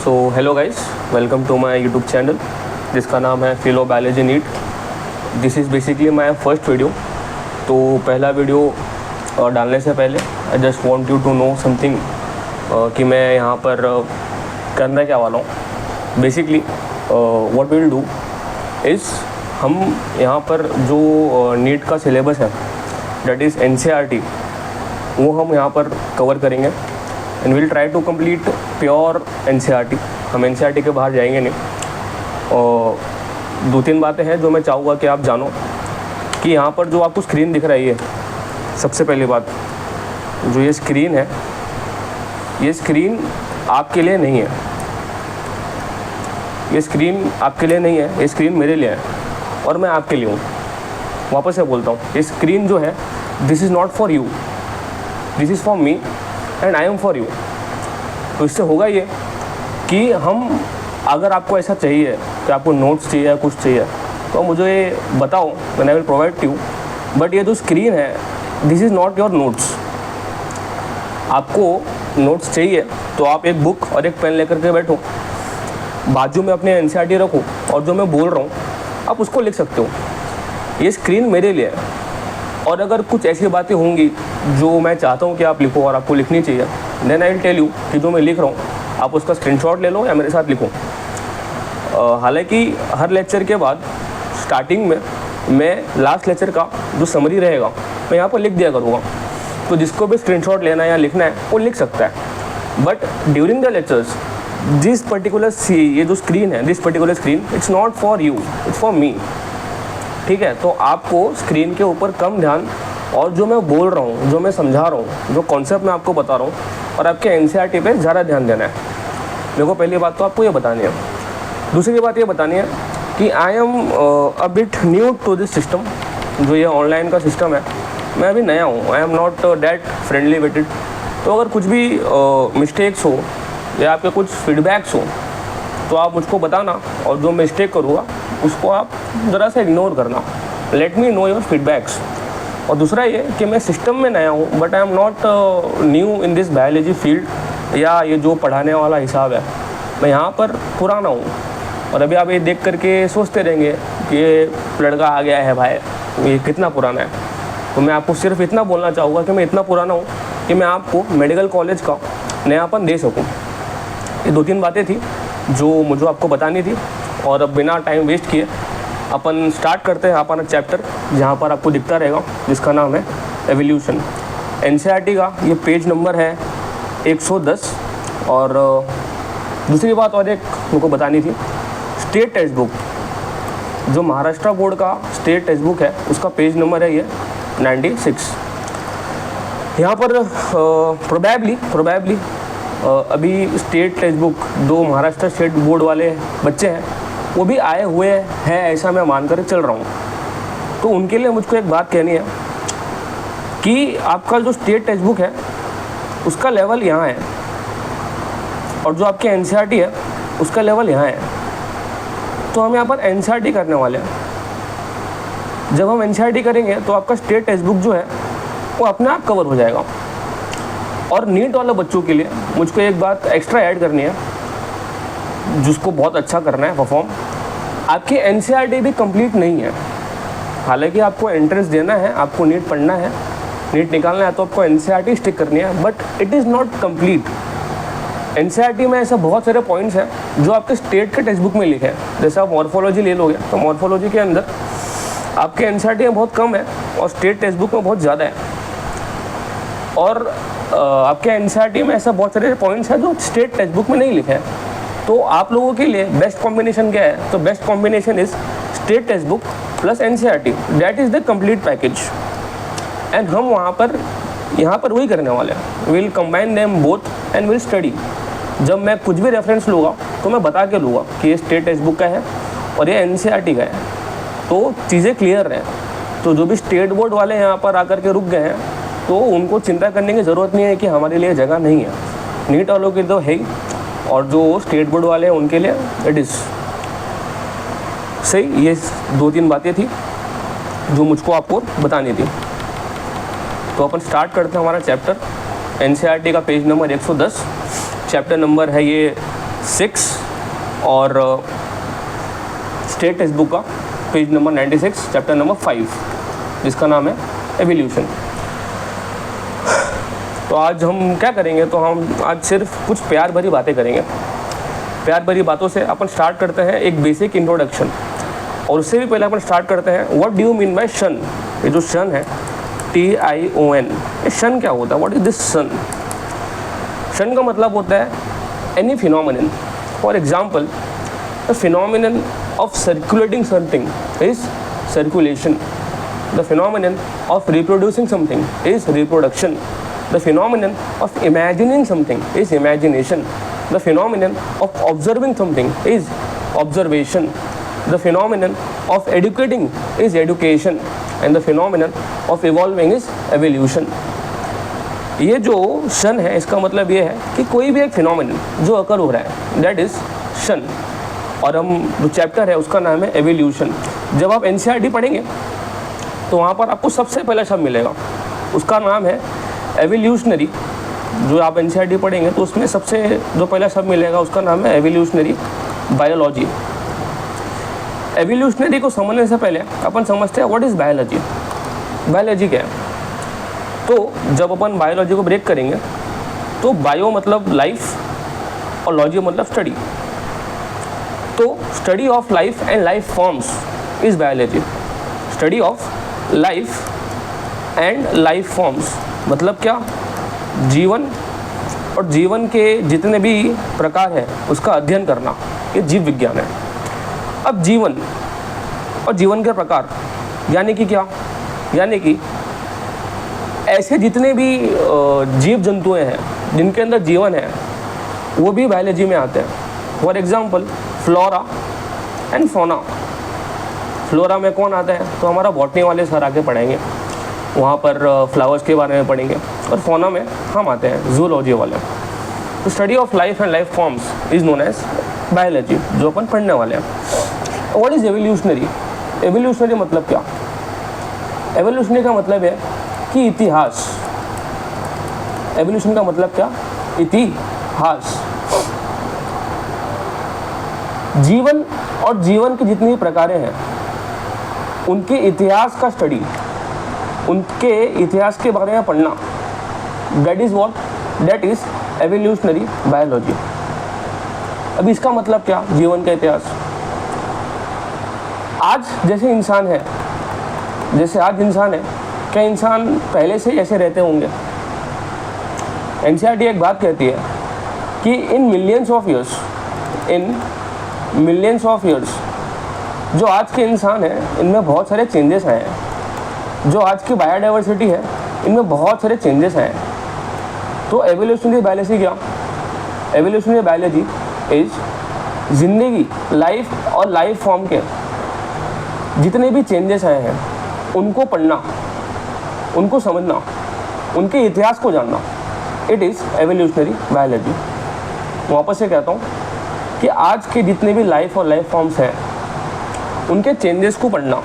So hello guys, welcome to my YouTube channel जिसका नाम है Philo biology NEET. This is basically my first video. तो पहला video डालने से पहले I just want you to know something कि मैं यहाँ पर करना क्या वाला हूँ। Basically what we will do is हम यहाँ पर जो नीट का सिलेबस है दैट इज़ NCERT, वो हम यहाँ पर कवर करेंगे and will try to complete pure NCERT। हम NCERT के बाहर जाएंगे नहीं। और 2-3 बातें हैं जो मैं चाहूँगा कि आप जानो कि यहाँ पर जो आपको स्क्रीन दिख रही है, सबसे पहली बात जो ये स्क्रीन है, ये स्क्रीन आपके लिए नहीं है। ये स्क्रीन आपके लिए नहीं है, ये स्क्रीन मेरे लिए है और मैं आपके लिए हूँ। वापस से बोलता हूँ, ये स्क्रीन जो है this is not for you, this is for me and I am for you. तो इससे होगा ये कि हम, अगर आपको ऐसा चाहिए कि आपको नोट्स चाहिए या कुछ चाहिए तो मुझे ये बताओ, then I will provide to you. But ये जो स्क्रीन है this is not your notes. आपको नोट्स चाहिए तो आप एक बुक और एक पेन लेकर के बैठो, बाजू में अपने NCERT रखो और जो मैं बोल रहा हूँ आप उसको लिख सकते हो। ये स्क्रीन मेरे लिए है और अगर कुछ ऐसी बातें होंगी जो मैं चाहता हूँ कि आप लिखो और आपको लिखनी चाहिए, then I will tell you कि जो मैं लिख रहा हूँ आप उसका स्क्रीनशॉट ले लो या मेरे साथ लिखो। हालांकि हर लेक्चर के बाद स्टार्टिंग में मैं लास्ट लेक्चर का जो समरी रहेगा मैं यहाँ पर लिख दिया करूँगा, तो जिसको भी स्क्रीनशॉट लेना है या लिखना है वो लिख सकता है। But during the lectures this particular ये जो स्क्रीन है, this particular screen it's not for you, it's for me. ठीक है, तो आपको स्क्रीन के ऊपर कम ध्यान और जो मैं बोल रहा हूँ, जो मैं समझा रहा हूँ, जो कॉन्सेप्ट मैं आपको बता रहा हूँ और आपके NCERT पे ज़्यादा ध्यान देना है। मेरे को पहली बात तो आपको ये बतानी है। दूसरी बात ये बतानी है कि I am a bit new to this system. जो ये ऑनलाइन का सिस्टम है, मैं अभी नया हूँ। I am not that friendly with it. तो अगर कुछ भी मिस्टेक्स हो या आपके कुछ फीडबैक्स हो तो आप मुझको बताना और जो मिस्टेक करूँगा उसको आप ज़रा सा इग्नोर करना। Let me know your feedbacks. और दूसरा ये कि मैं सिस्टम में नया हूँ but I am not new in this biology field, या ये जो पढ़ाने वाला हिसाब है मैं यहाँ पर पुराना हूँ। और अभी आप ये देख करके सोचते रहेंगे कि ये लड़का आ गया है भाई, ये कितना पुराना है। तो मैं आपको सिर्फ इतना बोलना चाहूँगा कि मैं इतना पुराना हूँ कि मैं आपको मेडिकल कॉलेज का नयापन दे सकूँ। ये 2-3 बातें थी जो मुझे आपको बतानी थी। और अब बिना टाइम वेस्ट किए अपन स्टार्ट करते हैं अपना चैप्टर, जहाँ पर आपको दिखता रहेगा, जिसका नाम है एवोल्यूशन। NCERT का ये पेज नंबर है 110। और दूसरी बात और एक मुझको बतानी थी, स्टेट टेक्स्ट बुक, जो महाराष्ट्र बोर्ड का स्टेट टेक्स्ट बुक है उसका पेज नंबर है ये 96। यहाँ पर प्रोबेबली अभी स्टेट टेक्स्ट बुक दो महाराष्ट्र स्टेट बोर्ड वाले बच्चे हैं वो भी आए हुए हैं, ऐसा मैं मानकर चल रहा हूँ। तो उनके लिए मुझको एक बात कहनी है कि आपका जो स्टेट टेक्स्ट बुक है उसका लेवल यहाँ है और जो आपके NCERT है उसका लेवल यहाँ है। तो हम यहाँ पर NCERT करने वाले हैं। जब हम NCERT करेंगे तो आपका स्टेट टेक्स्ट बुक जो है वो अपने आप कवर हो जाएगा। और नीट वाले बच्चों के लिए मुझको एक बात एक्स्ट्रा ऐड करनी है, जिसको बहुत अच्छा करना है परफॉर्म। आपकी NCERT भी कंप्लीट नहीं है। हालांकि आपको एंट्रेंस देना है, आपको नीट पढ़ना है, नीट निकालना है, तो आपको NCERT स्टिक करनी है, but it is not complete. NCERT में ऐसे बहुत सारे पॉइंट्स हैं जो आपके स्टेट के टेक्स्ट बुक में लिखे हैं। जैसे आप मॉर्फोलॉजी ले लोगे तो मॉर्फोलॉजी के अंदर आपके NCERT में बहुत कम है और स्टेट टेक्स्ट बुक में बहुत ज़्यादा है। और आपके NCERT में ऐसा बहुत सारे पॉइंट्स हैं जो स्टेट टेक्स्ट बुक में नहीं लिखे हैं। तो आप लोगों के लिए बेस्ट कॉम्बिनेशन क्या है? तो best combination is state text book plus NCERT, that is the complete package. And हम यहाँ पर वही करने वाले हैं। Will combine them both and will study. जब मैं कुछ भी रेफरेंस लूँगा तो मैं बता के लूँगा कि ये स्टेट टेक्स्ट बुक का है और ये NCERT का है, तो चीज़ें क्लियर रहें। तो जो भी स्टेट बोर्ड वाले यहाँ पर आकर के रुक गए हैं तो उनको चिंता करने की ज़रूरत नहीं है कि हमारे लिए जगह नहीं है। नीट वालों के तो है ही, और जो स्टेट बोर्ड वाले हैं उनके लिए इट इज़ सही। ये 2-3 बातें थी जो मुझको आपको बतानी थी। तो अपन स्टार्ट करते हैं हमारा चैप्टर। NCERT का पेज नंबर 110, चैप्टर नंबर है ये 6 और स्टेट टेक्स्ट बुक का पेज नंबर 96 चैप्टर नंबर 5 जिसका नाम है एवोल्यूशन। तो आज हम क्या करेंगे, तो हम आज सिर्फ कुछ प्यार भरी बातें करेंगे। प्यार भरी बातों से अपन स्टार्ट करते हैं एक बेसिक इंट्रोडक्शन, और उससे भी पहले अपन स्टार्ट करते हैं what do you mean by शन। ये जो शन है TION, ये शन क्या होता है, व्हाट इज दिस शन। शन का मतलब होता है any phenomenon. For example the phenomenon of circulating something is circulation, the phenomenon of reproducing something is reproduction, the phenomenon of imagining something is imagination, the phenomenon of observing something is observation, the phenomenon of educating is education, and the phenomenon of evolving is evolution। ये जो शन है इसका मतलब ये है कि कोई भी एक फिनोमिनन जो अकर हो रहा है दैट इज शन। और हम जो चैप्टर है उसका नाम है एवोल्यूशन। जब आप NCERT पढ़ेंगे तो वहाँ पर आपको सबसे पहला शब्द मिलेगा, उसका नाम है एवोल्यूशनरी। जो आप NCERT पढ़ेंगे तो उसमें सबसे जो पहला शब्द मिलेगा उसका नाम है एवोल्यूशनरी बायोलॉजी। एवोल्यूशनरी को समझने से पहले अपन समझते हैं व्हाट इज़ बायोलॉजी। बायोलॉजी क्या है, तो जब अपन बायोलॉजी को ब्रेक करेंगे तो बायो मतलब लाइफ और लॉजी मतलब स्टडी। तो study of life and life forms is biology. Study of life and life forms मतलब क्या, जीवन और जीवन के जितने भी प्रकार हैं उसका अध्ययन करना, ये जीव विज्ञान है। अब जीवन और जीवन के प्रकार यानी कि क्या, यानी कि ऐसे जितने भी जीव जंतुएं हैं जिनके अंदर जीवन है वो भी बायोलॉजी में आते हैं। For example flora and fauna. Flora में कौन आता है, तो हमारा बॉटनी वाले सर आके पढ़ाएंगे, वहाँ पर फ्लावर्स के बारे में पढ़ेंगे। और फौना में हम आते हैं जूलॉजी वाले। तो study of life and life forms is known as biology, जो अपन पढ़ने वाले हैं। What is evolutionary. एवोल्यूशनरी मतलब क्या, एवोल्यूशनरी का मतलब है कि इतिहास। एवोल्यूशन का मतलब क्या, इतिहास। जीवन और जीवन की जितनी प्रकारें हैं उनके इतिहास का स्टडी, उनके इतिहास के बारे में पढ़ना, that is what, that is evolutionary biology. अब इसका मतलब क्या, जीवन का इतिहास। आज जैसे इंसान है, जैसे आज इंसान है, क्या इंसान पहले से ऐसे रहते होंगे। NCERT एक बात कहती है कि इन मिलियंस ऑफ ईयर्स जो आज के इंसान है इनमें बहुत सारे चेंजेस आए हैं। जो आज की बायोडाइवर्सिटी है इनमें बहुत सारे चेंजेस आए हैं। तो एवोल्यूशनरी बायोलॉजी क्या, एवोल्यूशनरी बायोलॉजी इज जिंदगी, लाइफ और लाइफ फॉर्म के जितने भी चेंजेस आए हैं उनको पढ़ना, उनको समझना, उनके इतिहास को जानना, इट इज़ एवोल्यूशनरी बायोलॉजी। वापस से कहता हूँ कि आज के जितने भी लाइफ और लाइफ फॉर्म्स हैं उनके चेंजेस को पढ़ना,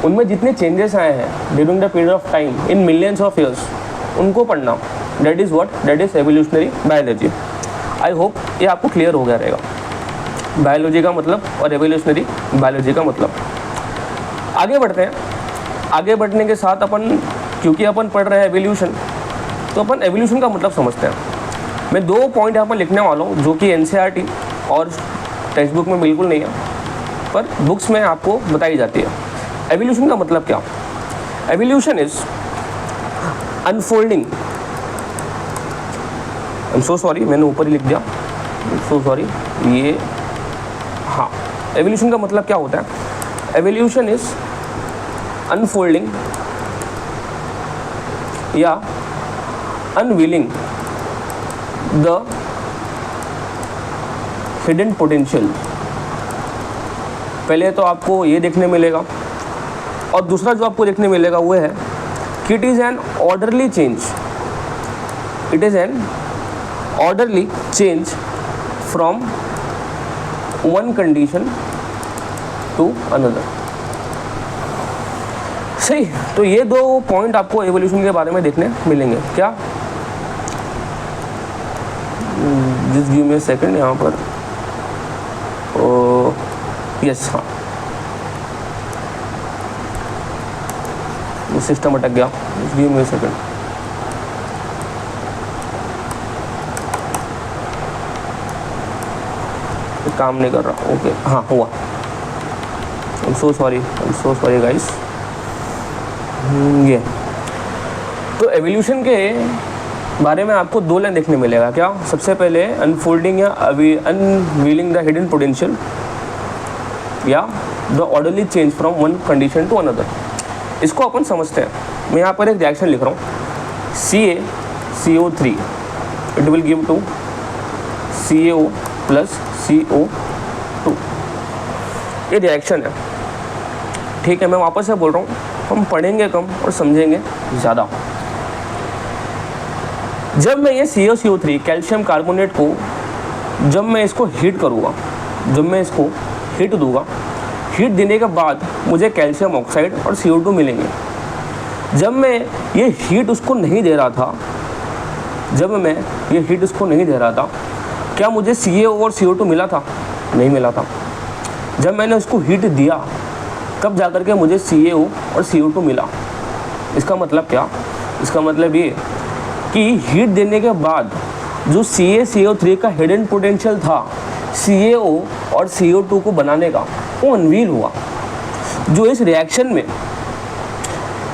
उनमें जितने चेंजेस आए हैं during the period of time in millions of years, उनको पढ़ना, that is what, that is evolutionary biology. I hope ये आपको क्लियर हो गया रहेगा, बायोलॉजी का मतलब और एवोल्यूशनरी बायोलॉजी का मतलब। आगे बढ़ते हैं। आगे बढ़ने के साथ अपन, क्योंकि अपन पढ़ रहे हैं एवोल्यूशन, तो अपन एवोल्यूशन का मतलब समझते हैं। मैं 2 पॉइंट यहाँ पर लिखने वाला हूँ जो कि NCERT और टेक्स्ट बुक में बिल्कुल नहीं है, पर बुक्स में आपको बताई जाती है। एवोल्यूशन का मतलब क्या, evolution is unfolding, I am so sorry मैंने ऊपर ही लिख दिया, सो सॉरी ये, हाँ, एवोल्यूशन का मतलब क्या होता है, एवोल्यूशन इज अनफोल्डिंग या अनवीलिंग द हिडन पोटेंशियल। पहले तो आपको ये देखने मिलेगा, और दूसरा जो आपको देखने मिलेगा वो है कि it is an orderly change, it is an orderly change from one condition to another. सही, तो ये 2 पॉइंट आपको एवोल्यूशन के बारे में देखने मिलेंगे। क्या, just give me a second, यहाँ पर यस, हाँ सिस्टम अटक गया, just give me a second. काम नहीं कर रहा, ओके हाँ हुआ। I am so sorry guys. ये तो एवोल्यूशन के बारे में आपको दो लाइन देखने मिलेगा। क्या? सबसे पहले अनफोल्डिंग या अनवीलिंग द हिडन पोटेंशियल या the orderly change from one condition to another. इसको अपन समझते हैं। मैं यहाँ पर एक रिएक्शन लिख रहा हूँ, CaCO3 it will give to CaO plus CO2। ये रिएक्शन है, ठीक है। मैं वापस से बोल रहा हूँ, हम पढ़ेंगे कम और समझेंगे ज़्यादा। जब मैं ये CaCO3 कैल्शियम कार्बोनेट को जब मैं इसको हीट करूँगा, जब मैं इसको हीट दूंगा, हीट देने के बाद मुझे कैल्शियम ऑक्साइड और CO2 मिलेंगे। जब मैं ये हीट उसको नहीं दे रहा था, क्या मुझे CaO और CO2 मिला था? नहीं मिला था। जब मैंने उसको हीट दिया तब जाकर के मुझे CaO और CO2 मिला। इसका मतलब क्या? इसका मतलब ये कि हीट देने के बाद जो CaCO3 का हिडन पोटेंशियल था CaO और CO2 को बनाने का, वो अनवील हुआ। जो इस रिएक्शन में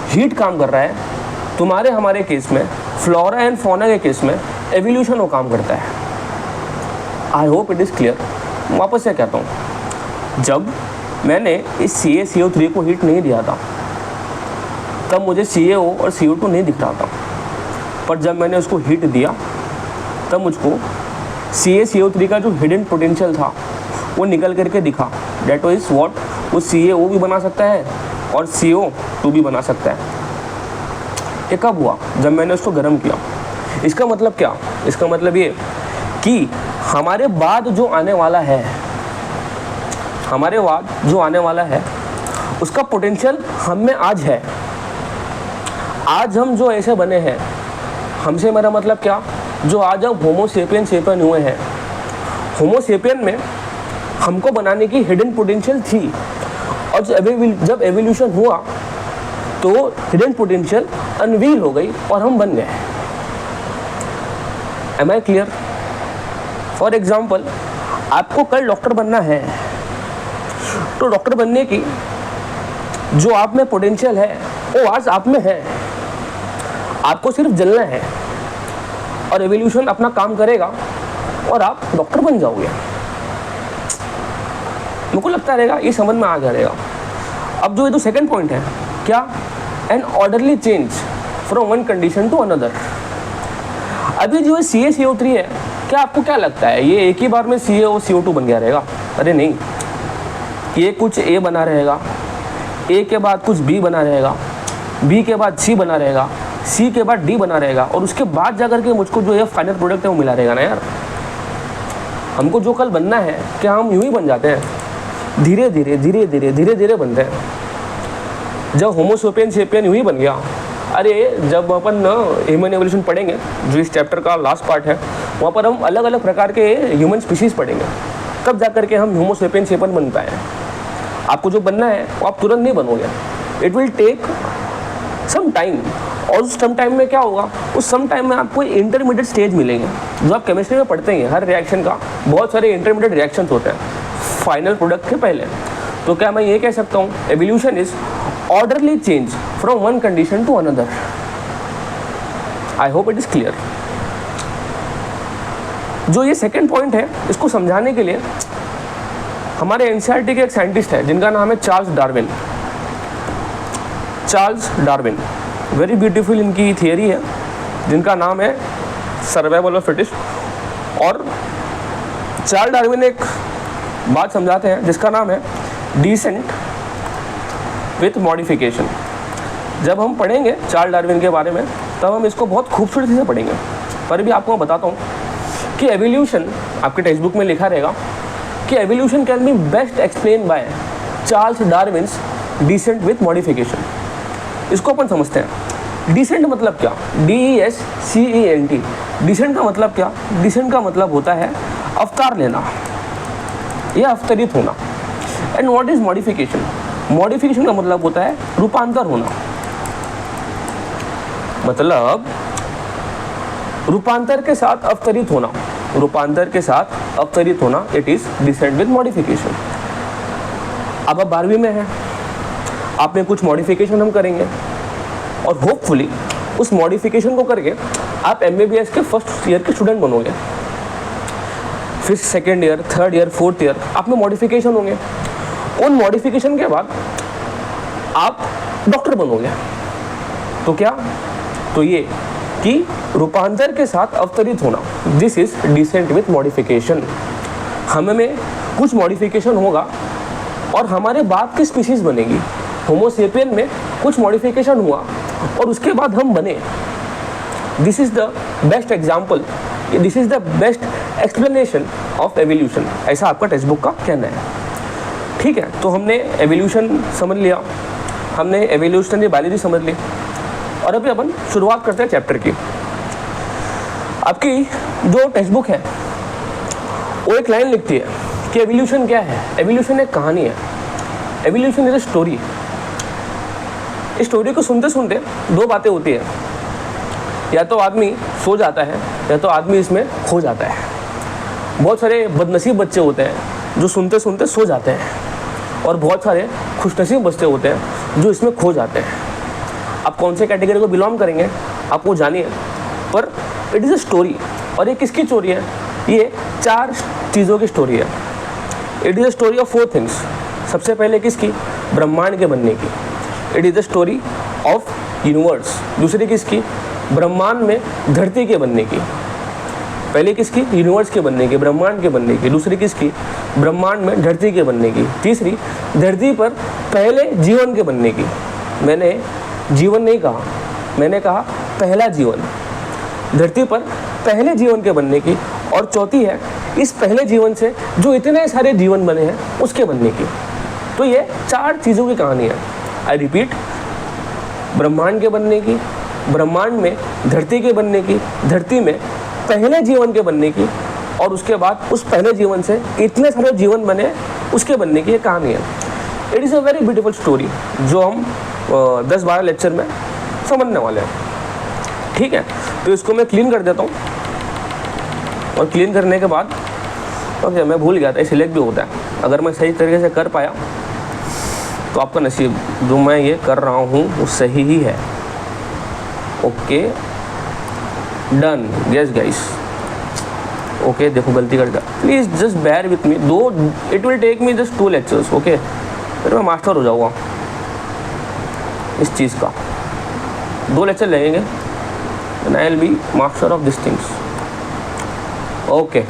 हीट काम कर रहा है, तुम्हारे हमारे केस में, फ्लोरा एंड फौना के केस में एवोल्यूशन वो काम करता है। आई होप इट इज़ क्लियर। वापस से कहता हूँ, जब मैंने इस CaCO3 को हीट नहीं दिया था तब मुझे CaO और CO2 नहीं दिख रहा था, पर जब मैंने उसको हीट दिया तब मुझको CaCO3 का जो हिडन पोटेंशियल था वो निकल करके दिखा। डेट इज़ व्हाट, वो CaO भी बना सकता है और CO2 भी बना सकता है। ये कब हुआ? जब मैंने उसको गर्म किया। इसका मतलब क्या? इसका मतलब ये कि हमारे बाद जो आने वाला है, उसका पोटेंशियल हम में आज है। आज हम जो ऐसे बने हैं, हमसे मेरा मतलब क्या, जो आज हम होमो सेपियन हुए हैं, होमो सेपियन में हमको बनाने की हिडन पोटेंशियल थी, और जब एवोल्यूशन हुआ तो हिडन पोटेंशियल अनवील हो गई और हम बन गए। Am I clear? For example, आपको कल डॉक्टर बनना है, तो डॉक्टर बनने की जो आप में पोटेंशियल है वो आज आप में है। आपको सिर्फ जलना है और एवोल्यूशन अपना काम करेगा और आप डॉक्टर बन जाओगे। मेरे को लगता रहेगा ये समझ में आ जाएगा। अब जो ये तो सेकंड पॉइंट है, क्या? An orderly change from one condition to another. अभी जो ये CaCO3 है, क्या आपको क्या लगता है ये एक ही बार में CaO CO2 बन गया रहेगा? अरे नहीं, ये कुछ A बना रहेगा, A के बाद कुछ B बना रहेगा, B के बाद C बना रहेगा, C के बाद D बना रहेगा, और उसके बाद जाकर के मुझको जो ये फाइनल प्रोडक्ट है वो मिला रहेगा ना यार। हमको जो कल बनना है, क्या हम यूं ही बन जाते हैं? धीरे धीरे बनते हैं। जब होमो सेपियन यूं ही बन गया। अरे जब अपन ह्यूमन एवोल्यूशन पढ़ेंगे, जो इस चैप्टर का लास्ट पार्ट है, वहाँ पर हम अलग अलग प्रकार के ह्यूमन स्पीशीज़ पढ़ेंगे, तब जाकर के हम होमो सेपियन बन पाए। आपको जो बनना है वो आप तुरंत नहीं बनोगे, it will take some time. और उस सम टाइम में क्या होगा? उस सम टाइम में आपको इंटरमीडिएट स्टेज मिलेंगे, जो आप केमिस्ट्री में पढ़ते हैं। हर रिएक्शन का बहुत सारे इंटरमीडिएट रिएक्शंस होते हैं फाइनल प्रोडक्ट के पहले। तो क्या मैं ये कह सकता हूँ, evolution is orderly change from one condition to another. I hope it is clear. जो ये सेकेंड पॉइंट है, इसको समझाने के लिए हमारे एनसीईआरटी के एक साइंटिस्ट है जिनका नाम है चार्ल्स डार्विन। वेरी ब्यूटीफुल इनकी थियरी है जिनका नाम है सर्वाइवल ऑफ फिटेस्ट। और चार्ल्स डार्विन एक बात समझाते हैं जिसका नाम है डिसेंट विथ मॉडिफिकेशन। जब हम पढ़ेंगे चार्ल्स डार्विन के बारे में तब हम इसको बहुत खूबसूरती से पढ़ेंगे। पर भी आपको मैं बताता हूँ कि एवोल्यूशन, आपके टेक्स्ट बुक में लिखा रहेगा कि evolution can be best explain by Charles Darwin's descent with modification. इसको अपन समझते हैं। डिसेंट मतलब क्या? DESCENT। डिसेंट का मतलब क्या? डिसेंट का मतलब होता है अवतार लेना या अवतरित होना। And what is modification? Modification का मतलब होता है रूपांतर होना। मतलब रूपांतर के साथ अवतरित होना, रूपांतर के साथ अवतरित होना, it is descent with modification. अब आप 12वीं में हैं, आप में कुछ मॉडिफिकेशन हम करेंगे और होपफुली उस मॉडिफिकेशन को करके आप MBBS के फर्स्ट ईयर के स्टूडेंट बनोगे। फिर second year, third year, fourth year आप में मॉडिफिकेशन होंगे। उन मॉडिफिकेशन के बाद आप डॉक्टर बनोगे। तो क्या? तो ये कि रूपांतर के साथ अवतरित होना, this is descent with modification. हमें कुछ मॉडिफिकेशन होगा और हमारे बाद की स्पीशीज बनेगी। होमोसेपियन में कुछ मॉडिफिकेशन हुआ और उसके बाद हम बने। This is the best example, this is the best explanation of evolution, ऐसा आपका टेक्स्ट बुक का कहना है। ठीक है, तो हमने एवोल्यूशन समझ लिया, हमने एवोल्यूशनरी बायोलॉजी समझ ली और अभी अपन शुरुआत करते हैं चैप्टर की। आपकी जो टेक्स्ट बुक है वो एक लाइन लिखती है कि एवोल्यूशन क्या है। एवोल्यूशन एक कहानी है, एवोल्यूशन इज अ स्टोरी। इस स्टोरी को सुनते सुनते दो बातें होती है, या तो आदमी सो जाता है या तो आदमी इसमें खो जाता है। बहुत सारे बदनसीब बच्चे होते हैं जो सुनते सुनते सो जाते हैं और बहुत सारे खुशनसीब बच्चे होते हैं जो इसमें खो जाते हैं। आप कौन से कैटेगरी को बिलोंग करेंगे आप वो जानिए, पर इट इज़ अ स्टोरी। और ये किसकी स्टोरी है? ये 4 चीज़ों की स्टोरी है। It is a story of 4 things. सबसे पहले किसकी? ब्रह्मांड के बनने की। It is the story of universe. दूसरी किसकी? ब्रह्मांड में धरती के बनने की। पहले किसकी? यूनिवर्स के बनने की, ब्रह्मांड के बनने की। दूसरी किसकी? ब्रह्मांड में धरती के बनने की। तीसरी, धरती पर पहले जीवन के बनने की। मैंने जीवन नहीं कहा, मैंने कहा पहला जीवन, धरती पर पहले जीवन के बनने की। और चौथी है इस पहले जीवन से जो इतने सारे जीवन बने हैं उसके बनने की। तो ये 4 चीज़ों की कहानी है। आई रिपीट, ब्रह्मांड के बनने की, ब्रह्मांड में धरती के बनने की, धरती में पहले जीवन के बनने की, और उसके बाद उस पहले जीवन से इतने सारे जीवन बने उसके बनने की ये कहानी है। It is a very beautiful story जो हम 10-12 लेक्चर में समझने वाले हैं। ठीक है, तो इसको मैं क्लीन कर देता हूँ और क्लीन करने के बाद ओके, मैं भूल गया था सिलेक्ट भी होता है। अगर मैं सही तरीके से कर पाया तो आपका नसीब, जो मैं ये कर रहा हूँ वो सही ही है। Okay done, yes guys. Okay देखो गलती कर दिया, please just bear with me. It will take me just 2 lectures. Okay, फिर मैं मास्टर हो जाऊँगा इस चीज़ का। 2 लेक्चर लगेंगे and I will be master of this things. Okay,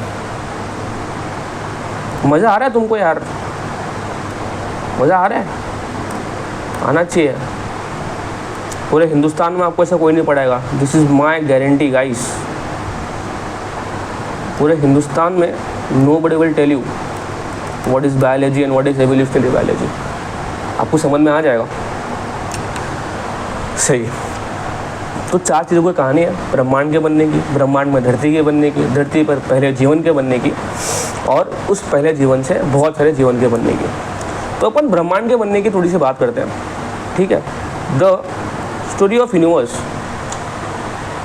मज़ा आ रहा है तुमको यार? मज़ा आ रहा है? आना चाहिए। पूरे हिंदुस्तान में आपको ऐसा कोई नहीं पड़ेगा, this is my guarantee guys. पूरे हिंदुस्तान में nobody will tell you what is biology and what is evolutionary biology. आपको समझ में आ जाएगा। सही, तो 4 चीज़ों की कहानी है। ब्रह्मांड के बनने की, ब्रह्मांड में धरती के बनने की, धरती पर पहले जीवन के बनने की, और उस पहले जीवन से बहुत सारे जीवन के बनने की। तो अपन ब्रह्मांड के बनने की थोड़ी सी बात करते हैं। ठीक है, द स्टोरी ऑफ यूनिवर्स।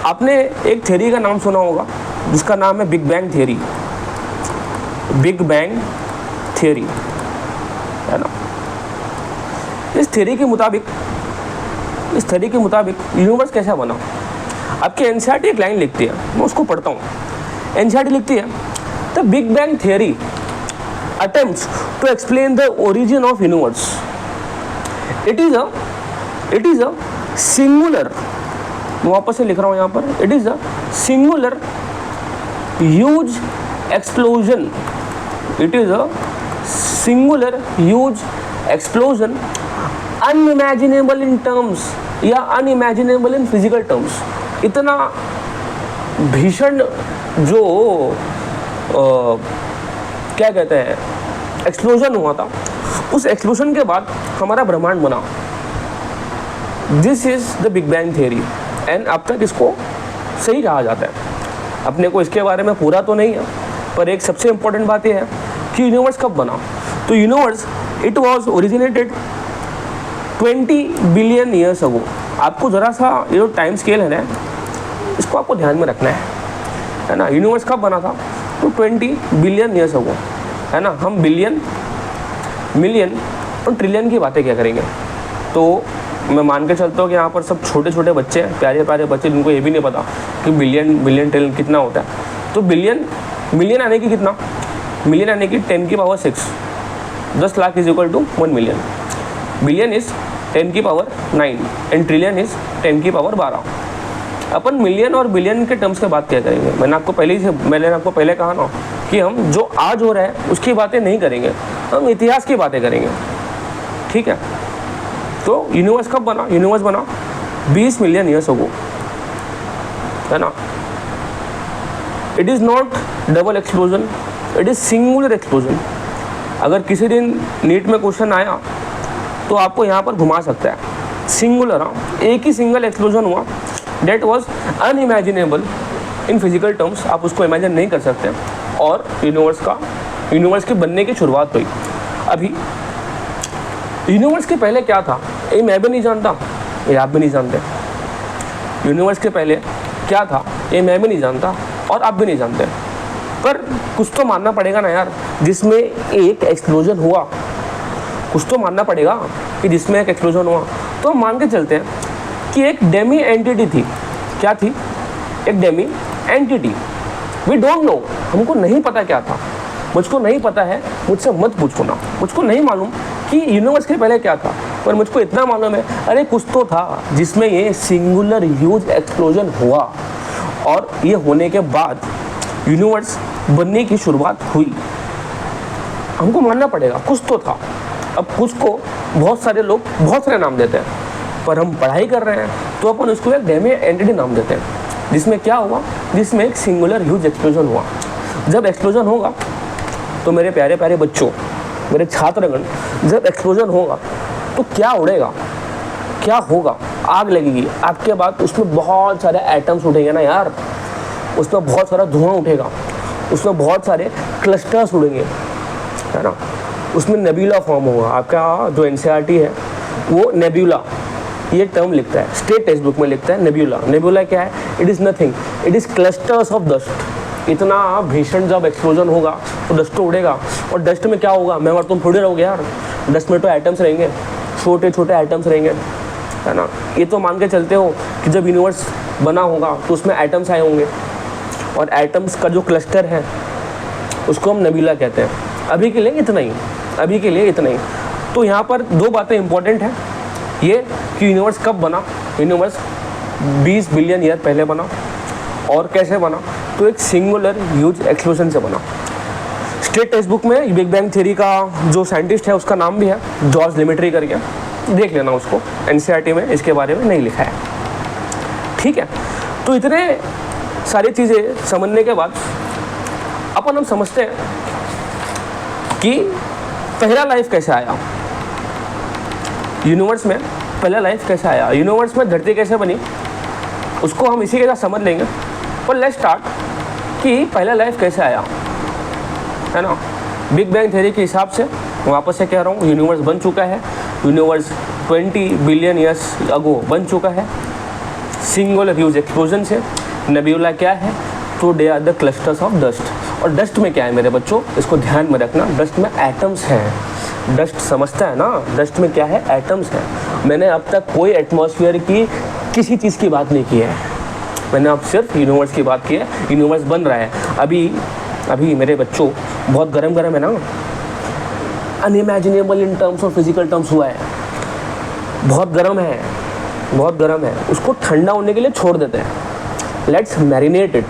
आपने एक थ्योरी का नाम सुना होगा जिसका नाम है big bang theory. Big bang theory है ना। इस थ्योरी के मुताबिक यूनिवर्स कैसा बना। आपकी एनसीईआरटी एक लाइन लिखती है, मैं उसको पढ़ता हूँ। एनसीईआरटी लिखती है, the big bang theory attempts to explain the origin of universe. It is a singular, मैं वापस से लिख रहा हूँ यहाँ पर, it is a singular huge explosion. It is a singular huge explosion, unimaginable in terms या unimaginable in physical terms. इतना भीषण जो क्या कहते हैं एक्सप्लोजन हुआ था, उस एक्सप्लोजन के बाद हमारा ब्रह्मांड बना। This is the big bang theory and अब तक इसको सही कहा जाता है। अपने को इसके बारे में पूरा तो नहीं है, पर एक सबसे इम्पोर्टेंट बात यह है कि यूनिवर्स कब बना। तो universe it was originated 20 billion years ago. आपको ज़रा सा ये जो टाइम स्केल है ना, इसको आपको ध्यान में रखना है ना। यूनिवर्स कब बना था? तो 20 बिलियन ईयर्स अगो, है ना। हम बिलियन, मिलियन और ट्रिलियन की बातें क्या करेंगे। तो मैं मान के चलता हूँ कि यहाँ पर सब छोटे छोटे बच्चे हैं, प्यारे प्यारे बच्चे, जिनको ये भी नहीं पता कि बिलियन बिलियन ट्रिलियन कितना होता है। तो बिलियन, मिलियन आने की कितना, मिलियन आने की 10 की power 6, 10 lakh is equal to 1 million. Billion is 10 की पावर 9 एंड ट्रिलियन इज 10 की पावर 12। अपन मिलियन और बिलियन के टर्म्स में बात क्या करेंगे। मैंने आपको पहले कहा ना कि हम जो आज हो रहा है उसकी बातें नहीं करेंगे, हम इतिहास की बातें करेंगे, ठीक है। तो यूनिवर्स कब बना? यूनिवर्स बना 20 मिलियन ईयर्स अगो, है ना। It is not double explosion, it is singular explosion. अगर किसी दिन नीट में क्वेश्चन आया तो आपको यहाँ पर घुमा सकता है। सिंगुलर, हाँ, एक ही सिंगल एक्सप्लोजन हुआ, that was unimaginable in physical terms, आप उसको इमेजिन नहीं कर सकते। और यूनिवर्स के बनने की शुरुआत हुई। अभी यूनिवर्स के पहले क्या था, ये मैं भी नहीं जानता, ये आप भी नहीं जानते। यूनिवर्स के पहले क्या था, ये मैं भी नहीं जानता और आप भी नहीं जानते। पर कुछ तो मानना पड़ेगा ना यार, जिसमें एक एक्सप्लोजन हुआ, कुछ तो मानना पड़ेगा कि जिसमें एक एक्सप्लोजन हुआ। तो हम मान के चलते हैं कि एक डेमी एंटिटी थी। क्या थी? एक demi entity. We don't know, हमको नहीं पता क्या था। मुझको नहीं पता है, मुझसे मत पूछो ना। मुझको नहीं मालूम कि यूनिवर्स के पहले क्या था, पर मुझको इतना मालूम है, अरे कुछ तो था जिसमें ये सिंगुलर ह्यूज एक्सप्लोजन हुआ और ये होने के बाद यूनिवर्स बनने की शुरुआत हुई। हमको मानना पड़ेगा कुछ तो था। अब कुछ को बहुत सारे लोग बहुत सारे नाम देते हैं, पर हम पढ़ाई कर रहे हैं तो अपन उसको एक डेमी एंटिटी नाम देते हैं, जिसमें क्या हुआ, जिसमें एक सिंगुलर ह्यूज एक्सप्लोजन हुआ। जब एक्सप्लोजन होगा तो मेरे प्यारे प्यारे बच्चों, मेरे छात्रगण, जब एक्सप्लोजन होगा तो क्या उड़ेगा, क्या होगा? आग लगेगी। आग के बाद उसमें बहुत सारे एटम्स उठेंगे ना यार, उसमें बहुत सारा धुआं उठेगा, उसमें बहुत सारे क्लस्टर्स उड़ेंगे, है ना। उसमें नेब्यूला फॉर्म होगा। आपका जो एनसीईआरटी है वो नेब्यूला ये टर्म लिखता है, स्टेट टेक्स्ट बुक में लिखता है नेब्यूला। नेब्यूला क्या है? It is nothing, it is clusters of dust. इतना भीषण जब एक्सप्लोजन होगा तो डस्ट तो उड़ेगा, और डस्ट में क्या होगा, मैं और तुम थोड़ी रहोगे यार। डस्ट में तो एटम्स रहेंगे, छोटे छोटे एटम्स रहेंगे, है ना। ये तो मान के चलते हो कि जब यूनिवर्स बना होगा तो उसमें एटम्स आए होंगे, और एटम्स का जो क्लस्टर है उसको हम नेब्यूला कहते हैं। अभी के लिए इतना ही, अभी के लिए इतना ही। तो यहाँ पर दो बातें इंपॉर्टेंट हैं, ये कि यूनिवर्स कब बना। यूनिवर्स 20 बिलियन ईयर पहले बना, और कैसे बना, तो एक सिंगुलर ह्यूज एक्सप्लोजन से बना। स्टेट टेक्स्ट बुक में बिग बैंग थ्योरी का जो साइंटिस्ट है उसका नाम भी है जॉर्ज लेमेट्री करके, देख लेना उसको, एनसीईआरटी में इसके बारे में नहीं लिखा है, ठीक है। तो इतने सारी चीज़ें समझने के बाद अपन हम समझते हैं कि पहला लाइफ कैसे आया यूनिवर्स में, पहला लाइफ कैसे आया यूनिवर्स में, धरती कैसे बनी, उसको हम इसी के साथ समझ लेंगे। पर लेट्स स्टार्ट कि पहला लाइफ कैसे आया, है ना। बिग बैंग थ्योरी के हिसाब से वापस से कह रहा हूँ, यूनिवर्स बन चुका है। यूनिवर्स 20 बिलियन ईयर्स अगो बन चुका है सिंगुलर ह्यूज एक्सप्लोजन से। नेब्यूला क्या है, तो they are the clusters of dust. और डस्ट में क्या है मेरे बच्चों, इसको ध्यान में रखना, डस्ट में एटम्स हैं। डस्ट समझता है ना, डस्ट में क्या है, एटम्स हैं। मैंने अब तक कोई एटमॉस्फेयर की किसी चीज़ की बात नहीं की है, मैंने अब सिर्फ यूनिवर्स की बात की है। यूनिवर्स बन रहा है अभी मेरे बच्चों, बहुत गर्म है ना, unimaginable in terms of physical terms हुआ है, बहुत गर्म है। उसको ठंडा होने के लिए छोड़ देते हैं, लेट्स मैरिनेट इट।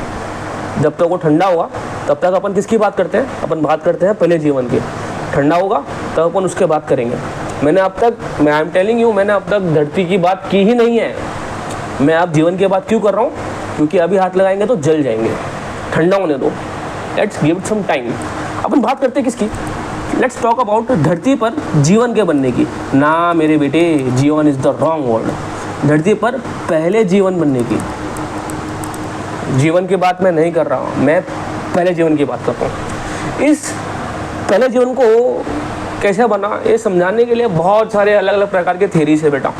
जब तक वो ठंडा हुआ तब तक अपन किसकी बात करते हैं, अपन बात करते हैं पहले जीवन की। ठंडा होगा तब अपन उसके बात करेंगे। मैंने आई एम टेलिंग यू, मैंने अब तक धरती की बात की ही नहीं है। मैं अब जीवन की बात क्यों कर रहा हूँ, क्योंकि अभी हाथ लगाएंगे तो जल जाएंगे, ठंडा होने दो, let's give it some time. अपन बात करते हैं किसकी, लेट्स टॉक अबाउट धरती पर जीवन के बनने की। ना मेरे बेटे, जीवन इज़ द रॉन्ग वर्ड। धरती पर पहले जीवन बनने की। जीवन की बात मैं नहीं कर रहा हूँ, मैं पहले जीवन की बात कर रहा हूँ। इस पहले जीवन को कैसे बना ये समझाने के लिए बहुत सारे अलग अलग प्रकार के थ्योरीज है बेटा।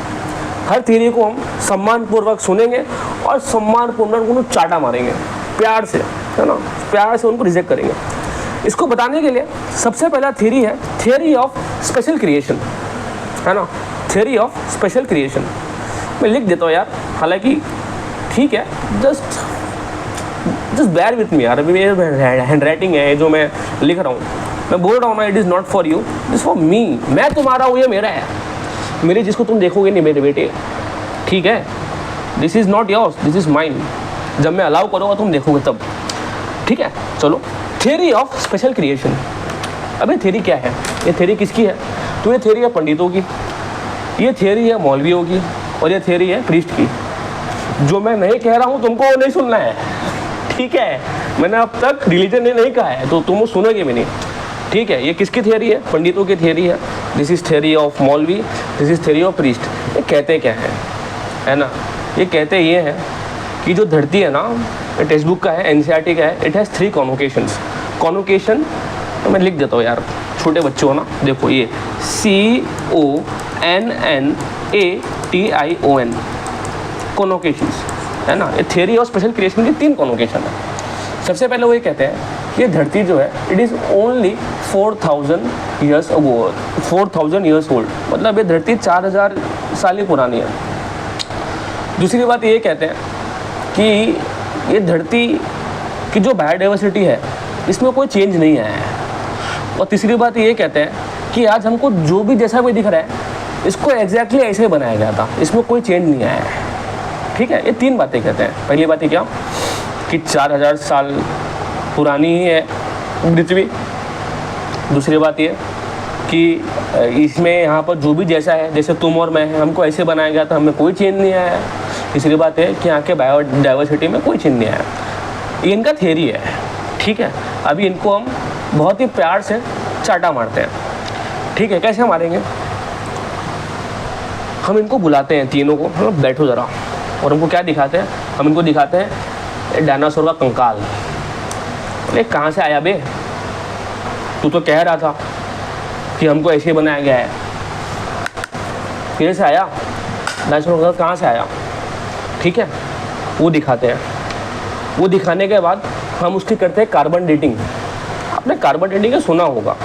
हर थ्योरी को हम सम्मानपूर्वक सुनेंगे और सम्मानपूर्वक उनको चाटा मारेंगे, प्यार से, है ना, प्यार से उनको रिजेक्ट करेंगे। इसको बताने के लिए सबसे पहला थ्योरी है थ्योरी ऑफ स्पेशल क्रिएशन, है ना, थ्योरी ऑफ स्पेशल क्रिएशन। मैं लिख देता हूँ यार, हालांकि ठीक है, जस्ट बेयर विथ मी यार। अभी मेरी हैंड राइटिंग है जो मैं लिख रहा हूँ, मैं बोल रहा हूँ ना, it is not for you, it is for me. मैं तुम्हारा हूँ, ये मेरा है, मेरी जिसको तुम देखोगे नहीं मेरे बेटे, ठीक है। This is not yours, this is mine. जब मैं अलाउ करूँगा तुम देखोगे तब, ठीक है। चलो, थ्योरी ऑफ स्पेशल क्रिएशन। अबे थ्योरी क्या है? ये थ्योरी किसकी है? तो ये थ्योरी है पंडितों की, ये थ्योरी है मौलवियों की, और ये थ्योरी है प्रीस्ट की। जो मैं नहीं कह रहा हूँ तुमको नहीं सुनना है, ठीक है। मैंने अब तक रिलीजन ने नहीं कहा है तो तुम सुनोगे भी नहीं, ठीक है। ये किसकी थ्योरी है? पंडितों की थ्योरी है। दिस इज थ्योरी ऑफ मौलवी, this is theory of priest. ये कहते क्या है ना, ये कहते ये हैं कि जो धरती है ना, ये टेक्स्ट बुक का है, एनसीईआरटी का है, इट हैज़ 3 कॉन्वोकेशंस। कॉन्वोकेशन तो मैं लिख देता हूँ यार, छोटे बच्चों ना, देखो ये CONNATION कॉन्वोकेशंस, है ना। ये थ्योरी ऑफ स्पेशल क्रिएशन की 3 कॉन्वोकेशन है। सबसे पहले वो ये कहते हैं कि ये धरती जो है it is only 4000 years ago, 4000 years old, मतलब ये धरती 4000 साल ही पुरानी है। दूसरी बात ये कहते हैं कि ये धरती की जो बायोडाइवर्सिटी है इसमें कोई चेंज नहीं आया है। और तीसरी बात ये कहते हैं कि आज हमको जो भी जैसा भी दिख रहा है इसको एग्जैक्टली ऐसे ही बनाया गया था, इसमें कोई चेंज नहीं आया है, ठीक है। ये 3 बातें कहते हैं। पहली बात ये क्या कि 4000 साल पुरानी ही है पृथ्वी। दूसरी बात ये कि इसमें यहाँ पर जो भी जैसा है, जैसे तुम और मैं हैं, हमको ऐसे बनाया गया था, हमें कोई चेंज नहीं आया है। तीसरी बात है कि यहाँ के बायोडाइवर्सिटी में कोई चेंज नहीं आया। ये इनका थ्योरी है, ठीक है। अभी इनको हम बहुत ही प्यार से चाटा मारते हैं, ठीक है। कैसे मारेंगे? हम इनको बुलाते हैं तीनों को, हम बैठो ज़रा, और हमको क्या दिखाते हैं? हम इनको दिखाते हैं डायनासोर का कंकाल। अरे कहाँ से आया बे? तू तो कह रहा था कि हमको ऐसे बनाया गया है, किधर से आया डायनासोर का? कहाँ से आया? ठीक है, वो दिखाते हैं। वो दिखाने के बाद हम उसकी करते हैं कार्बन डेटिंग। आपने कार्बन डेटिंग का सुना होगा।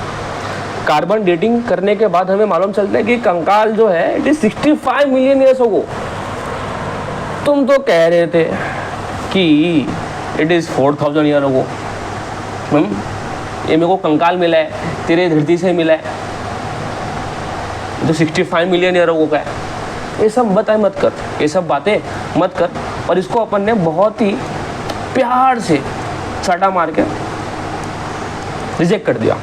कार्बन डेटिंग करने के बाद हमें मालूम चलता है कि कंकाल जो है it is 65 million years ago. तुम तो कह रहे थे कि इट इज़ 4000 ईयर अगो। ये मेरे को कंकाल मिला है, तेरे धरती से मिला है, तो 65 मिलियन ईयर अगो का है। ये सब बताए मत कर, ये सब बातें मत कर। और इसको अपन ने बहुत ही प्यार से चाटा मार के रिजेक्ट कर दिया,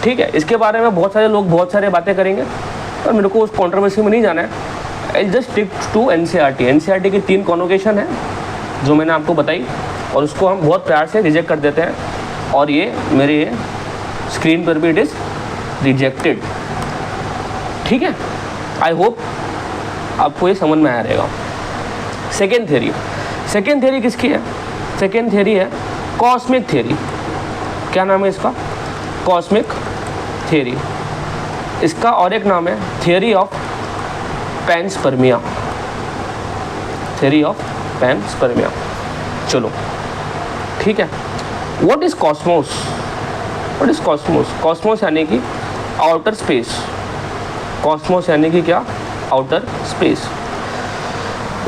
ठीक है। इसके बारे में बहुत सारे लोग बहुत सारे बातें करेंगे, पर मेरे को उस कंट्रोवर्सी में नहीं जाना है। I just stick to NCERT. NCERT की 3 कॉन्वोकेशन है जो मैंने आपको बताई, और उसको हम बहुत प्यार से रिजेक्ट कर देते हैं। और ये मेरे स्क्रीन पर भी इट इज़ रिजेक्टेड, ठीक है। आई होप आपको ये समझ में आ रहेगा। सेकेंड थ्योरी किसकी है? सेकेंड थ्योरी है कॉस्मिक थ्योरी। क्या नाम है इसका? Cosmic theory. इसका और एक नाम है theory of panspermia. Theory of panspermia. चलो ठीक है। What is Cosmos? What is Cosmos? Cosmos यानी कि आउटर स्पेस। कॉस्मोस यानी कि क्या? Outer space.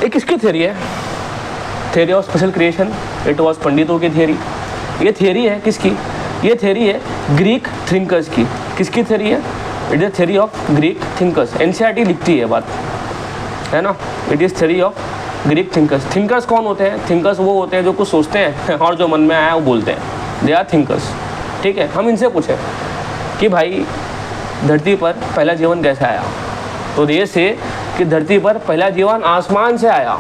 ये किसकी थ्योरी है? Theory of special creation. It was पंडितों की थ्योरी। ये थ्योरी है किसकी? ये थ्योरी है ग्रीक थिंकर्स की। किसकी थ्योरी है? It is theory of Greek thinkers. NCERT लिखती है बात, है ना। It is theory of Greek thinkers. Thinkers कौन होते हैं? थिंकर्स वो होते हैं जो कुछ सोचते हैं और जो मन में आया वो बोलते हैं। दे आर थिंकर्स, ठीक है। हम इनसे पूछें कि भाई धरती पर पहला जीवन कैसे आया, तो ये से कि धरती पर पहला जीवन आसमान से आया।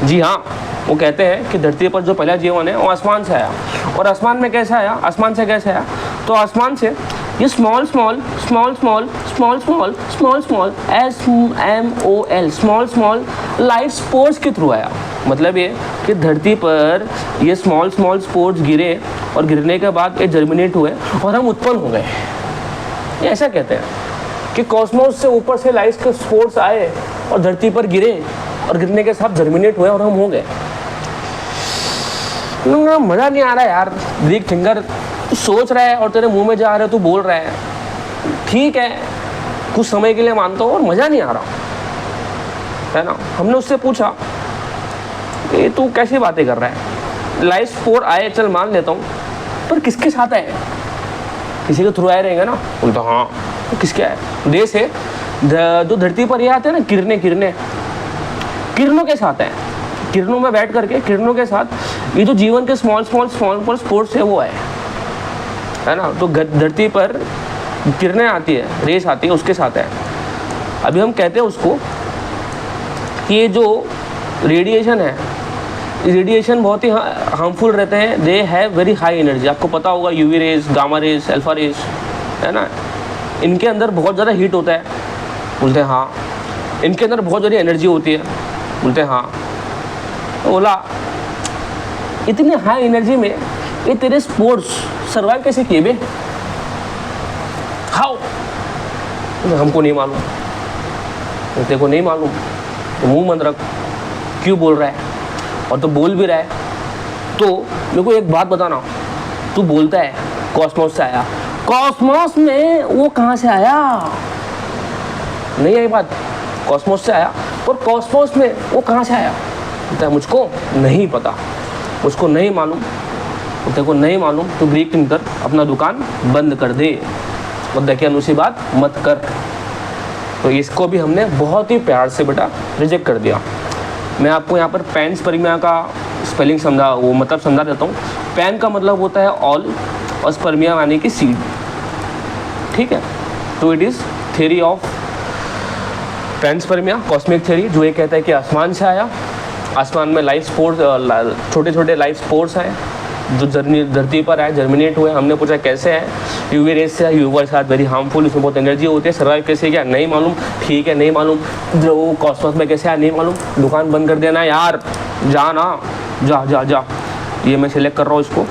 जी हाँ, वो कहते हैं कि धरती पर जो पहला जीवन है वो आसमान से आया। और आसमान में कैसे आया? आसमान से कैसे आया? तो आसमान से ये small small small small small small small small SMOL small small life sports के थ्रू आया। मतलब ये कि धरती पर ये स्मॉल स्मॉल स्पोर्ट्स गिरे और गिरने के बाद ये जर्मिनेट हुए और हम उत्पन्न हो गए। ये ऐसा कहते हैं कि कॉस्मोस से ऊपर से लाइफ के स्पोर्ट्स आए और धरती पर गिरे और गिरने के साथ जर्मिनेट हुए और हम हो गए। मज़ा नहीं आ रहा यार। ग्रीक थिंकर तू सोच रहा है और तेरे मुंह में जा रहा है, तू बोल रहा है, ठीक है कुछ समय के लिए मानता हूँ और मज़ा नहीं आ रहा है ना। हमने उससे पूछा कि तू कैसी बातें कर रहा है, लाइफ स्पोर्ट आए चल मान लेता हूँ, पर किसके साथ आए? किसी के थ्रू आए रहेंगे ना। बोलता हाँ, तो किसके आए? देश है जो धरती पर ये आते हैं ना, किरणों के साथ है। किरणों में बैठ करके किरणों के साथ ये जो जीवन के स्मॉल स्मॉल स्पोर्ट्स है वो है ना। तो धरती पर किरणें आती है, रेस आती है, उसके साथ है। अभी हम कहते हैं उसको कि ये जो रेडिएशन है, रेडिएशन बहुत ही हार्मफुल रहते हैं। They have very high energy. आपको पता होगा UV rays, gamma rays, alpha rays, है ना, इनके अंदर बहुत ज़्यादा हीट होता है। बोलते हैं हाँ। इनके अंदर बहुत ज़्यादा एनर्जी होती है। बोलते हैं हाँ। तो बोला इतनी हाई एनर्जी में ये तेरे स्पोर्ट्स सर्वाइव कैसे किए बे? हाउ? हमको नहीं मालूम। तेरे को नहीं मालूम तो मुंह बंद रख। क्यों बोल रहा है? और तो बोल भी रहा है तो मेरे को एक बात बताना। तू बोलता है कॉस्मोस से आया, कॉस्मोस में वो कहाँ से आया? नहीं आई बात। कॉस्मोस से आया, और कॉस्मोस में वो कहाँ से आया? बोलता है मुझको नहीं पता, मुझको नहीं मालूम। तेरे को नहीं मालूम तो ग्रीक थिंकर अपना दुकान बंद कर दे, मुद्दा की अनुसी बात मत कर। तो इसको भी हमने बहुत ही प्यार से बेटा रिजेक्ट कर दिया। मैं आपको यहाँ पर पैनस्पर्मिया का स्पेलिंग मतलब समझा देता हूँ। पैन का मतलब होता है ऑल और स्पर्मिया यानी कि सीड, ठीक है। तो it is theory of panspermia, cosmic theory, जो ये कहता है कि आसमान से आया। आसमान में लाइफ स्पोर्ट्स, छोटे छोटे लाइफ स्पोर्ट्स हैं जो धरती पर आए, जर्मिनेट हुए। हमने पूछा कैसे है? UV रेस से, UV के साथ वेरी हार्मफुल, इसमें बहुत एनर्जी होती है। सर्वाइव कैसे किया? नहीं मालूम। ठीक है नहीं मालूम। जो कॉस्मोस में कैसे आया? नहीं मालूम। दुकान बंद कर देना यार, जा ना, जा जा जा। ये मैं सिलेक्ट कर रहा हूँ, इसको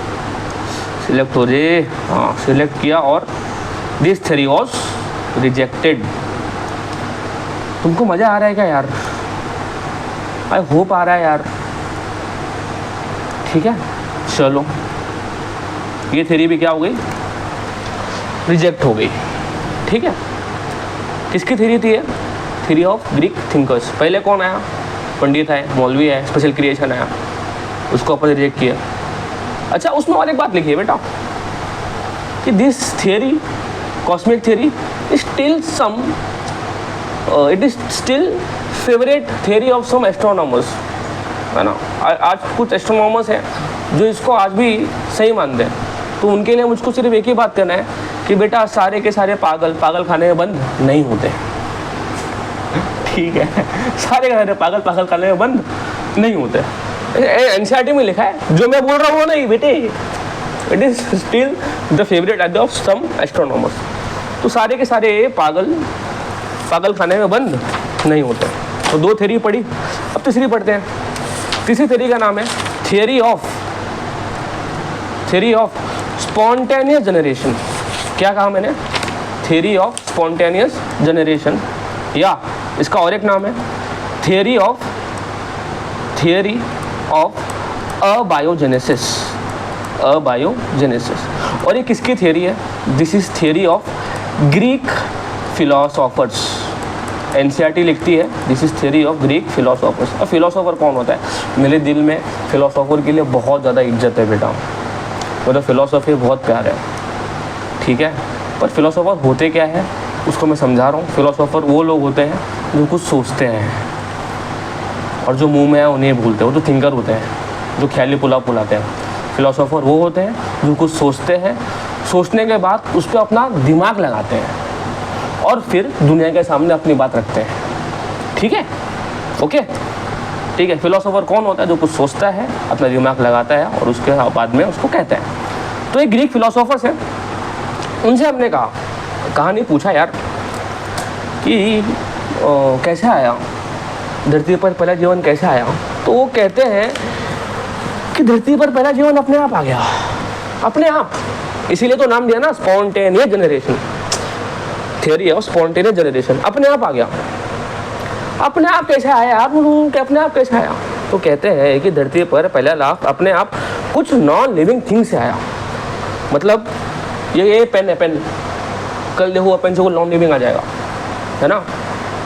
सिलेक्ट हो जाए। हाँ सिलेक्ट किया और दिस थ्योरी वॉज रिजेक्टेड। तुमको मज़ा आ रहा है क्या यार? आई होप आ रहा है यार, ठीक है। चलो ये थ्योरी भी क्या हो गई? रिजेक्ट हो गई, ठीक है। किसकी थ्योरी थी ये? Theory of Greek thinkers. पहले कौन आया? पंडित आए, मौलवी आए, स्पेशल क्रिएशन आया, उसको अपन रिजेक्ट किया। अच्छा उसमें और एक बात लिखी है बेटा कि this theory, cosmic theory, it is still favourite theory of some astronomers, है ना। आज कुछ एस्ट्रोनॉमर्स हैं जो इसको आज भी सही मानते हैं। तो उनके लिए मुझको सिर्फ एक ही बात करना है कि बेटा सारे के सारे पागल खाने में बंद नहीं होते, ठीक है। सारे के सारे पागल खाने में बंद नहीं होते। NCERT में लिखा है, जो मैं बोल रहा हूँ नहीं बेटे, it is still the favourite idea of some astronomers. तो सारे के सारे पागल खाने में बंद नहीं होते। तो दो थ्योरी पढ़ी, अब तीसरी पढ़ते हैं। तीसरी थ्योरी का नाम है थियरी ऑफ स्पॉन्टेनियस जनरेशन। क्या कहा मैंने? थियरी ऑफ स्पॉन्टेनियस जनरेशन, या इसका और एक नाम है थियरी ऑफ अबायोजेनेसिस। और ये किसकी थियरी है? This is theory of Greek philosophers. NCERT लिखती है this is theory of Greek philosophers. और फिलोसोफर कौन होता है? मेरे दिल में फिलोसोफर के लिए बहुत ज़्यादा इज्जत है बेटा, मतलब फिलोसफी बहुत प्यार है, ठीक है। पर फिलोसोफर होते क्या है उसको मैं समझा रहा हूँ। फिलोसोफर वो लोग होते हैं जो कुछ सोचते हैं और जो मुंह में है उन्हें भूलते हैं। वो तो थिंकर होते हैं जो ख्याली पुलाव पुलाते हैं। फिलोसोफर वो होते हैं जो कुछ सोचते हैं, सोचने के बाद उस पर अपना दिमाग लगाते हैं और फिर दुनिया के सामने अपनी बात रखते हैं, ठीक है। ओके ठीक है। फिलोसोफर कौन होता है? जो कुछ सोचता है, अपना दिमाग लगाता है और उसके बाद में उसको कहता है। तो ये ग्रीक फिलोसोफर्स हैं। उनसे हमने कहानी पूछा यार कि कैसे आया धरती पर पहला जीवन, कैसे आया? तो वो कहते हैं कि धरती पर पहला जीवन अपने आप आ गया, अपने आप। इसीलिए तो नाम दिया ना स्पॉन्टेनियस जनरेशन, थियरी है स्पॉन्टेनियस जनरेशन, अपने आप आ गया। अपने आप कैसे आया आप? अपने आप कैसे आया? तो कहते हैं कि धरती पर पहला लाइफ अपने आप कुछ नॉन लिविंग थिंग से आया। मतलब ये पेन है, पेन, कल देखो पेन से वो नॉन लिविंग आ जाएगा, है ना।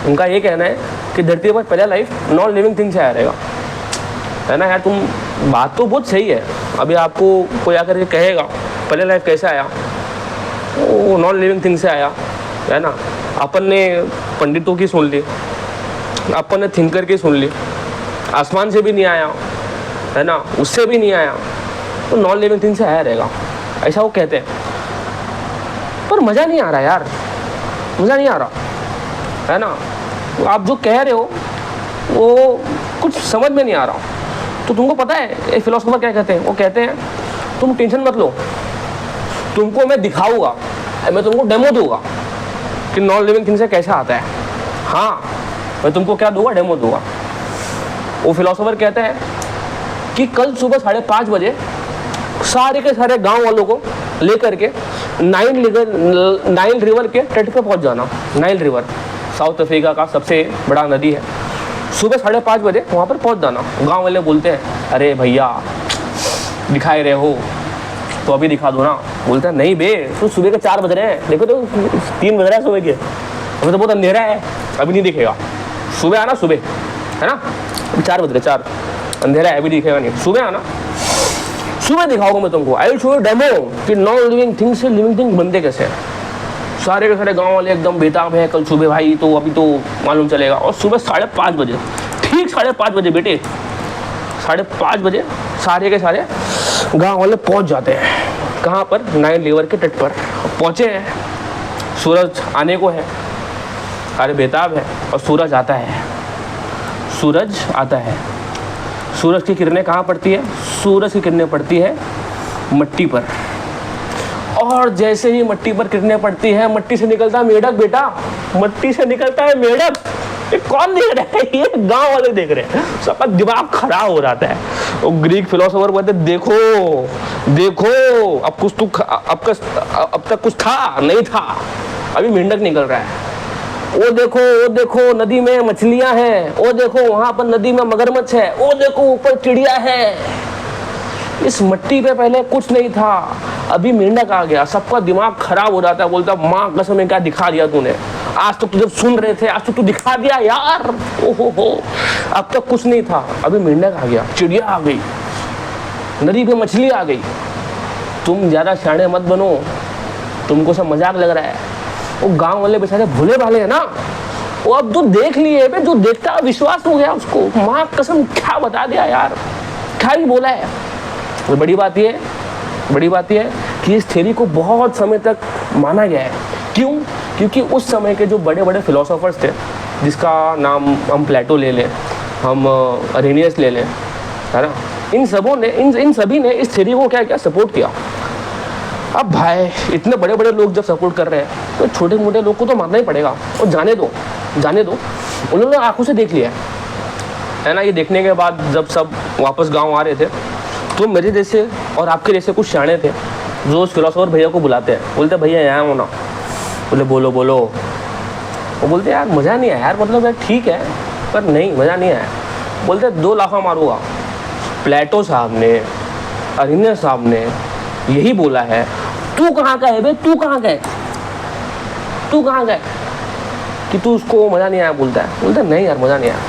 उनका ये कहना है कि धरती पर पहला लाइफ नॉन लिविंग थिंग से आया रहेगा, है ना। यार तुम बात तो बहुत सही है। अभी आपको कोई आकर के कहेगा पहले लाइफ कैसे आया, वो नॉन लिविंग थिंग से आया, है ना। अपन ने पंडितों की सुन ली, अपन ने थिंकर की सुन ली, आसमान से भी नहीं आया, है ना, उससे भी नहीं आया, तो नॉन लिविंग थिंग से आया रहेगा, ऐसा वो कहते हैं। पर मज़ा नहीं आ रहा यार, मज़ा नहीं आ रहा, है ना। तो आप जो कह रहे हो वो कुछ समझ में नहीं आ रहा। तो तुमको पता है एक फिलोसोफर क्या कहते हैं? वो कहते हैं तुम टेंशन मत लो, तुमको मैं दिखाऊंगा, मैं तुमको डेमो दूंगा कि नॉन लिविंग थिंग से कैसा आता है। हाँ, मैं तुमको क्या दूंगा? डेमो दूंगा। वो फिलोसोफर कहते हैं कि कल सुबह 5:30 बजे सारे के सारे गांव वालों को लेकर के नाइल रिवर के तट पे पहुंच जाना। नाइल रिवर साउथ अफ्रीका का सबसे बड़ा नदी है। सुबह 5:30 बजे वहाँ पर पहुँच जाना। गांव वाले बोलते हैं अरे भैया दिखाए रहे हो तो अभी दिखा दो ना। बोलते हैं नहीं बे, तो सुबह के 4 बज रहे हैं, देखो तो 3 बज रहा है सुबह के, अभी तो बहुत अंधेरा है, अभी नहीं दिखेगा। सुबह आना, सुबह, है ना, अभी 4 बज रहे, 4, अंधेरा है, अभी दिखेगा नहीं, सुबह आना, सुबह दिखाऊंगा मैं तुमको। I will show you demo कि नॉन लिविंग थिंग से लिविंग थिंग बनते कैसे हैं। सारे के सारे गांव वाले एकदम बेताब है कल सुबह भाई, तो अभी तो मालूम चलेगा। और सुबह 5:30 बजे, ठीक 5:30 बजे बेटे, 5:30 बजे सारे के सारे गांव वाले पहुंच जाते हैं। कहाँ पर? नाइल रिवर के तट पर पहुंचे हैं। सूरज आने को है, अरे बेताब है, और सूरज आता है, सूरज आता है। सूरज की किरणें कहाँ पड़ती है? सूरज की किरणें पड़ती है मट्टी पर, और जैसे ही मट्टी पर किरणें पड़ती है, मट्टी से निकलता है मेढक बेटा, मट्टी से निकलता है मेढक। ये कौन देख रहा है? ये गांव वाले देख रहे हैं। सबका दिमाग खराब हो जाता है। वो ग्रीक फिलोसोफर बोलते देखो देखो, अब तक कुछ था नहीं था, अभी मेंढक निकल रहा है। वो देखो नदी में मछलियां हैं, वो देखो वहां पर नदी में मगरमच्छ है, वो देखो ऊपर चिड़िया है। इस मट्टी पे पहले कुछ नहीं था, अभी मेंढक आ गया। सबका दिमाग खराब हो जाता है। बोलता माँ कसम क्या दिखा दिया तूने, आज तक तो जब सुन रहे थे, आज तक तू दिखा दिया यार। ओहो, अब तक कुछ नहीं था, अभी मेंढक आ गया, चिड़िया आ गई, नदी पे मछली आ गई। तुम ज्यादा शाणे मत बनो, तुमको सब मजाक लग रहा है। वो गांव वाले बेचारे भोले भाले है ना, वो अब जो देख लिए, जो देखता विश्वास हो गया उसको। माँ कसम क्या बता दिया यार, क्या ही बोला है। तो बड़ी बात ये है कि इस थ्योरी को बहुत समय तक माना गया है। क्यों? क्योंकि उस समय के जो बड़े बड़े फिलोसोफर्स थे, जिसका नाम हम प्लेटो ले लें, हम अरेनियस ले लें, है ना, इन सभी ने इस थ्योरी को क्या सपोर्ट किया। अब भाई इतने बड़े बड़े लोग जब सपोर्ट कर रहे हैं तो छोटे मोटे लोग को तो मानना ही पड़ेगा। और जाने दो उन्होंने आंखों से देख लिया है ना। ये देखने के बाद जब सब वापस गांव आ रहे थे, तो मेरे जैसे और आपके जैसे कुछ शाणे थे जो उस फिलोसोफर भैया को बुलाते हैं, बोलते भैया यहाँ हो ना। बोले बोलो। वो बोलते यार मज़ा नहीं आया यार, मतलब यार ठीक है पर नहीं, मज़ा नहीं आया। बोलते 2 लाफा मारूंगा, प्लेटो साहब ने, अरेनियस साहब ने यही बोला है। तू कहाँ का है बे, तू कहाँ का है कि तू उसको मज़ा नहीं आया बोलता है। बोलता नहीं यार मज़ा नहीं आया।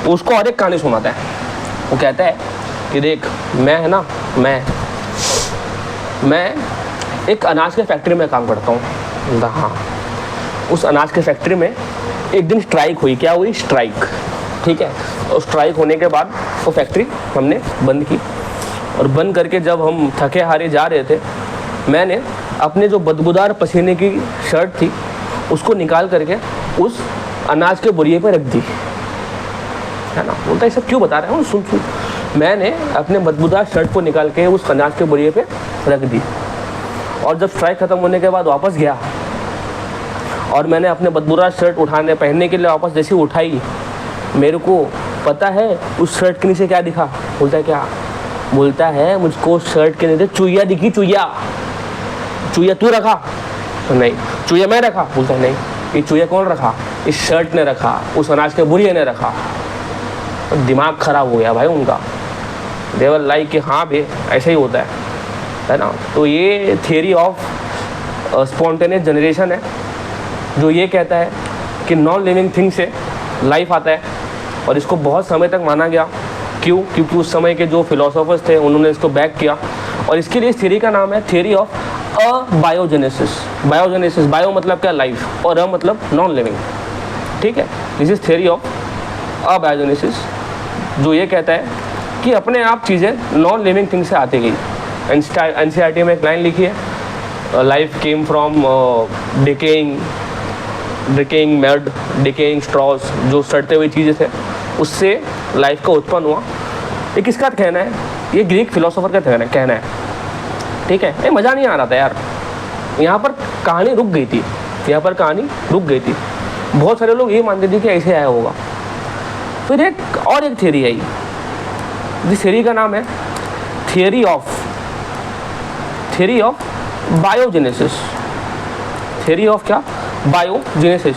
उसको और एक कहानी सुनाता है। वो कहता है कि देख मैं है ना, मैं एक अनाज के फैक्ट्री में काम करता हूँ। हाँ, उस अनाज के फैक्ट्री में एक दिन स्ट्राइक हुई। क्या हुई? स्ट्राइक, ठीक है। और स्ट्राइक होने के बाद वो फैक्ट्री हमने बंद की, और बंद करके जब हम थके हारे जा रहे थे, मैंने अपने जो बदबूदार पसीने की शर्ट थी उसको निकाल करके उस अनाज के बोरिए पे रख दी, है ना। बोलता है सब क्यों बता रहे हो? सुन। मैंने अपने बदबूदार शर्ट को निकाल के उस अनाज के बोरिए पे रख दी। और जब स्ट्राइक ख़त्म होने के बाद वापस गया और मैंने अपने बदबूदार शर्ट पहनने के लिए वापस जैसे उठाई, मेरे को पता है उस शर्ट के नीचे क्या दिखा। बोलता है क्या? बोलता है मुझको शर्ट के नीचे चुईया दिखी। चुईया तू रखा? तो नहीं। चुईया मैं रखा? बोलता है नहीं। ये चुईया कौन रखा? इस शर्ट ने रखा, उस अनाज के बुढ़िया ने रखा। तो दिमाग खराब हो गया भाई उनका। देवर लाइक कि हाँ भाई ऐसा ही होता है ना। तो ये थियरी ऑफ स्पॉन्टेनियस जनरेशन है, जो ये कहता है कि नॉन लिविंग थिंग से लाइफ आता है। और इसको बहुत समय तक माना गया। क्यों? क्योंकि उस समय के जो फिलोसोफर्स थे उन्होंने इसको बैक किया। और इसके लिए इस थियरी का नाम है theory of biogenesis. Biogenesis, bio मतलब क्या? लाइफ, और मतलब नॉन लिविंग। ठीक है, this is theory of biogenesis, जो ये कहता है कि अपने आप चीज़ें नॉन लिविंग थिंग से आती गई। एनसीईआरटी में एक लाइन लिखी है, life came from decaying mud, decaying straws, जो सड़ते हुई चीज़ें थे उससे लाइफ का उत्पन्न हुआ। ये किसका कहना है? ये ग्रीक फिलोसोफर का कहना है। ठीक है, ये मज़ा नहीं आ रहा था यार। यहाँ पर कहानी रुक गई थी, बहुत सारे लोग ये मानते थे कि ऐसे आया होगा। फिर एक थियरी आई, जिस थियरी का नाम है theory of biogenesis. Theory of क्या? बायोजेनेसिस।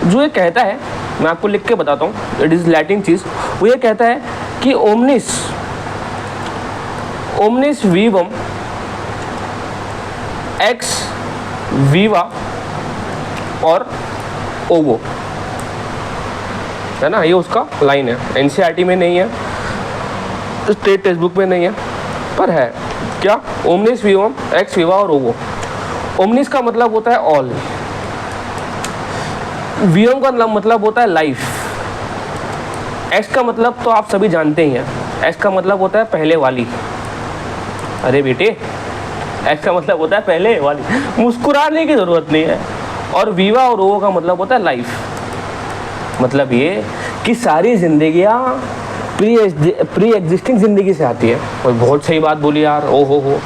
जो ये कहता है, मैं आपको लिख के बताता हूँ, इट इज़ लैटिन चीज़। वो ये कहता है कि ओमनिस वीवम एक्स वीवा और ओवो, है ना। ये उसका लाइन है। एनसीईआरटी में नहीं है, स्टेट टेक्स्ट बुक में नहीं है, पर है क्या? ओमनिस वीवम एक्स वीवा और ओवो। ओमनिस का मतलब होता है ऑल, वीवम का मतलब होता है लाइफ, एक्स का मतलब तो आप सभी जानते ही हैं, एक्स का मतलब होता है पहले वाली। अरे बेटे, एक्स का मतलब होता है पहले वाली, मुस्कुराने की ज़रूरत नहीं है। और वीवा और ओवो का मतलब होता है लाइफ। मतलब ये कि सारी जिंदगियाँ प्री एग्जिस्टिंग ज़िंदगी से आती है। और बहुत सही बात बोली यार। ओ हो,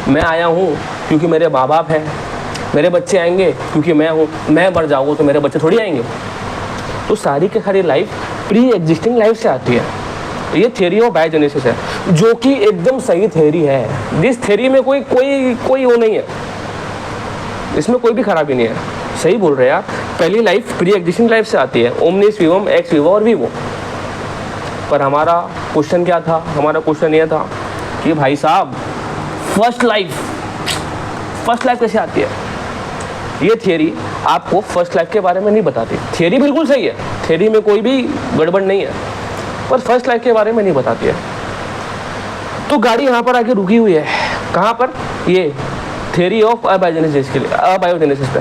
मैं आया हूँ क्योंकि मेरे माँ बाप हैं, मेरे बच्चे आएंगे क्योंकि मैं हूँ, मैं मर जाऊँगा तो मेरे बच्चे थोड़ी आएंगे। तो सारी की सारी लाइफ प्री एग्जिस्टिंग लाइफ से आती है। ये थियरी ऑफ बायोजेनेसिस है, जो कि एकदम सही थियरी है। जिस थियरी में कोई वो नहीं है, इसमें कोई भी खराबी नहीं है। सही बोल रहे हैं यार। पहली लाइफ प्री एग्जिस्टिंग लाइफ से आती है, ओमनिस वीवम एक्स वीवा और वीवो। पर हमारा क्वेश्चन क्या था? हमारा क्वेश्चन ये था कि भाई साहब फर्स्ट लाइफ कैसे आती है? ये थियरी आपको फर्स्ट लाइफ के बारे में नहीं बताती। थियरी बिल्कुल सही है, थियरी में कोई भी गड़बड़ नहीं है, पर फर्स्ट लाइफ के बारे में नहीं बताती है। तो गाड़ी यहाँ पर आके रुकी हुई है, कहाँ पर? ये थियरी ऑफ अबायोजेनेसिस के लिए, अबायोजेनेसिस पे।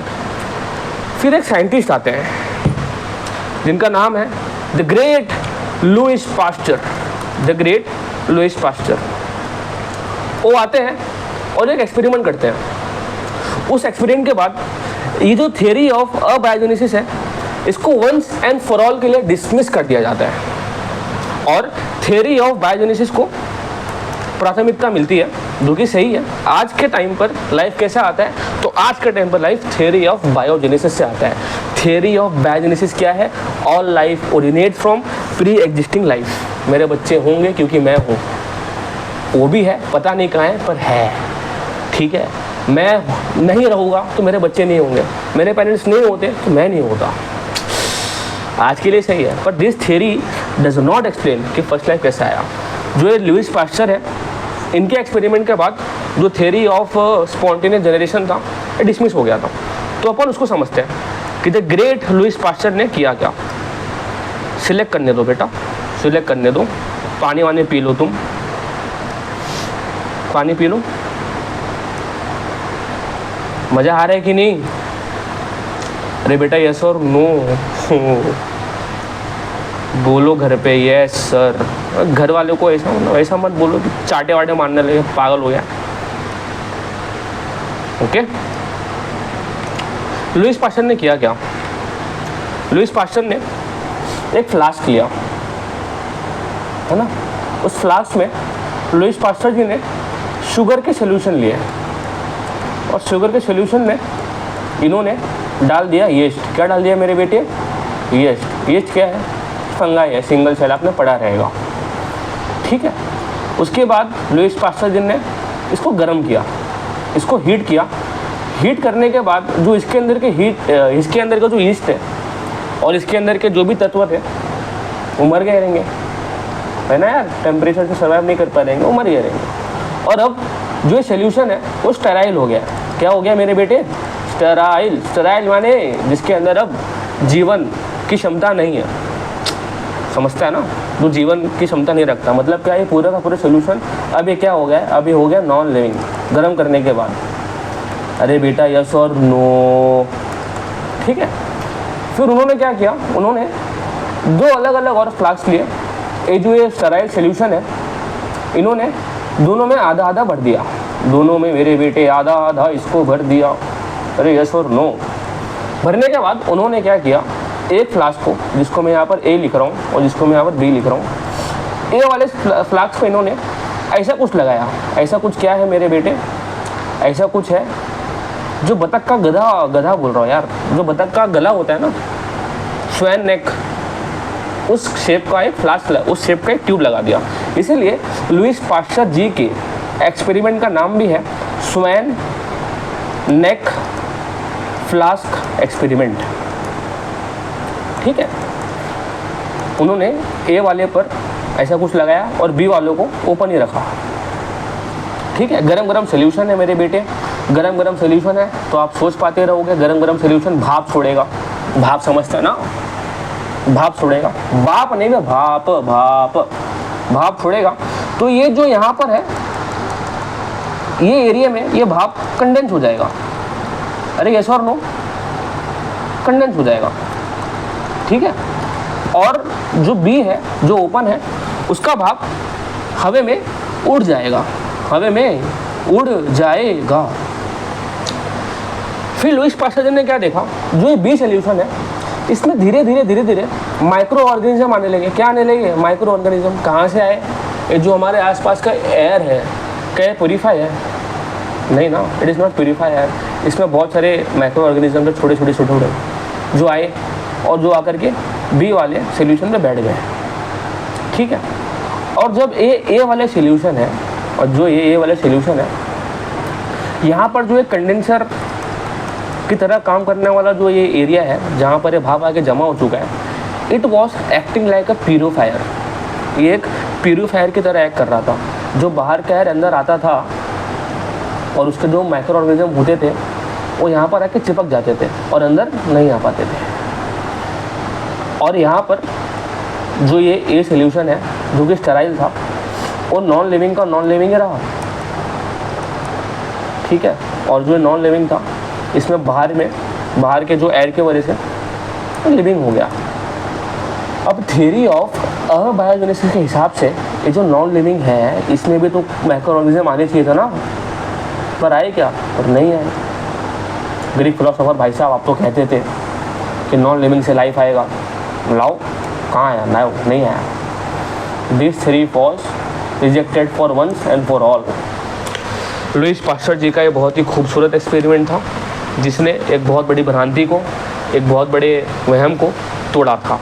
फिर एक साइंटिस्ट आते हैं जिनका नाम है द ग्रेट लुइस पास्चर। वो आते हैं और एक एक्सपेरिमेंट करते हैं। उस एक्सपेरिमेंट के बाद ये जो थियरी ऑफ अबायोजेनेसिस है, इसको वंस एंड फॉर ऑल के लिए डिसमिस कर दिया जाता है और थियरी ऑफ बायोजेनेसिस को प्राथमिकता मिलती है, जो कि सही है। आज के टाइम पर लाइफ कैसा आता है? तो आज के टाइम पर लाइफ थियरी ऑफ बायोजेनेसिस से आता है। थियरी ऑफ बायोजेनेसिस क्या है? All life originate from pre existing life. मेरे बच्चे होंगे क्योंकि मैं हूँ, वो भी है, पता नहीं कहाँ है पर है। ठीक है, मैं नहीं रहूँगा तो मेरे बच्चे नहीं होंगे, मेरे पेरेंट्स नहीं होते तो मैं नहीं होता। आज के लिए सही है, पर this theory does not explain कि फर्स्ट लाइफ कैसे आया। जो ये लुइस पास्चर है, इनके एक्सपेरिमेंट के बाद जो थियरी ऑफ स्पॉन्टेनियस जनरेशन था, ये डिसमिस हो गया था। तो अपन उसको समझते हैं कि द ग्रेट लुइस पास्चर ने किया क्या। सिलेक्ट करने दो बेटा, सिलेक्ट करने दो। पानी वानी पी लो, तुम पानी पी लो। मज़ा आ रहा है कि नहीं? अरे बेटा यस और नो बोलो घर पे, यस सर। घर वालों को ऐसा मत बोलो कि चाटे वाटे मारने लगे, पागल हो गया। ओके, लुइस पास्चर ने किया क्या? लुइस पास्चर ने एक फ्लास्क लिया, है ना। उस फ्लास्क में लुइस पास्चर जी ने शुगर के सोल्यूशन लिए और शुगर के सोल्यूशन में इन्होंने डाल दिया यीस्ट। क्या डाल दिया मेरे बेटे? यीस्ट। यीस्ट क्या है? फंगाई है, सिंगल सेल, आपने पढ़ा रहेगा, ठीक है। उसके बाद लुईस पास्चर जी ने इसको गर्म किया, इसको हीट किया। हीट करने के बाद जो इसके अंदर का जो यीस्ट है और इसके अंदर के जो भी तत्व थे वो मर गए रहेंगे, है ना यार, टेम्परेचर से सर्वाइव नहीं कर पा रहेंगे, वो मर गए रहेंगे। और अब जो सोल्यूशन है वो स्टेराइल हो गया। क्या हो गया मेरे बेटे? स्टेराइल। स्टेराइल माने जिसके अंदर अब जीवन की क्षमता नहीं है, समझता है ना, जो जीवन की क्षमता नहीं रखता। मतलब क्या, ये पूरा का पूरा सोल्यूशन अब ये क्या हो गया? अब ये हो गया नॉन लिविंग, गर्म करने के बाद। अरे बेटा यस और नो, ठीक है। फिर उन्होंने क्या किया, उन्होंने दो अलग अलग और फ्लास्क लिए। ये जो ये स्टेराइल सोल्यूशन है, इन्होंने दोनों में आधा आधा भर दिया, दोनों में मेरे बेटे आधा आधा इसको भर दिया। अरे यस और नो। भरने के बाद उन्होंने क्या किया, एक फ्लास्क को, जिसको मैं यहाँ पर ए लिख रहा हूँ और जिसको मैं यहाँ पर बी लिख रहा हूँ, ए वाले फ्लास्क पे इन्होंने ऐसा कुछ लगाया। ऐसा कुछ क्या है मेरे बेटे? ऐसा कुछ है जो बतख का गधा बोल रहा हूँ यार, जो बतख का गला होता है ना, स्वैन नेक, उस शेप का एक फ्लास्क, उस शेप का एक ट्यूब लगा दिया। इसीलिए लुईस पास्चर जी के एक्सपेरिमेंट का नाम भी है स्वैन नेक फ्लास्क एक्सपेरिमेंट, ठीक है। उन्होंने ए वाले पर ऐसा कुछ लगाया और बी वालों को ओपन ही रखा, ठीक है। गरम गरम सोल्यूशन है मेरे बेटे, गरम गरम सोल्यूशन है तो आप सोच पाते रहोगे, गरम गरम सोल्यूशन भाप छोड़ेगा। भाप समझते हैं ना, भाप छोड़ेगा, भाप नहीं है, भाप भाप भाप छोड़ेगा। तो ये जो यहाँ पर है, ये एरिया में ये भाप कंडेंस हो जाएगा। अरे यस और नो? कंडेंस हो जाएगा, ठीक है। और जो बी है, जो ओपन है, उसका भाप हवे में उड़ जाएगा, हवे में उड़ जाएगा। फिर लुईस पास्चर ने क्या देखा, जो ये बी सोल्यूशन है, इसमें धीरे धीरे माइक्रो ऑर्गेनिज्म आने लगे। क्या आने लगे? Micro organism. कहाँ से आए? ये जो हमारे आसपास का एयर है, क्या प्योरीफाई है? नहीं ना, it is not purify air. इसमें बहुत सारे माइक्रो ऑर्गेनिज्म छोटे छोटे जो आए और जो आकर के बी वाले सोल्यूशन में बैठ गए, ठीक है। और जब ए वाले सोल्यूशन है, और जो ए वाले सोल्यूशन है, यहाँ पर जो एक कंडेंसर की तरह काम करने वाला जो ये एरिया है, जहाँ पर ये भाप आके जमा हो चुका है, it was acting like a purifier. ये एक प्यूरीफायर की तरह एक्ट कर रहा था। जो बाहर का एयर अंदर आता था और उसके जो माइक्रो ऑर्गेनिज्म होते थे वो यहाँ पर आके चिपक जाते थे और अंदर नहीं आ पाते थे। और यहाँ पर जो ये ए सोल्यूशन है, जो कि स्टेराइल था, वो नॉन लिविंग का नॉन लिविंग ही रहा, ठीक है। और जो नॉन लिविंग था, इसमें बाहर के जो एयर के वजह से लिविंग हो गया। अब थ्योरी ऑफ अबायोजेनेसिस के हिसाब से ये जो नॉन लिविंग है, इसमें भी तो माइक्रो ऑर्गेनिज्म आने चाहिए था ना, पर आए क्या? पर नहीं आए। ग्रीक फिलोसोफर भाई साहब आप तो कहते थे कि नॉन लिविंग से लाइफ आएगा, लाओ, कहाँ आया? नहीं आया। This theory was rejected for once and for all. Louis Pasteur ji का ये बहुत ही खूबसूरत एक्सपेरिमेंट था, जिसने एक बहुत बड़ी भ्रांति को, एक बहुत बड़े वहम को तोड़ा था,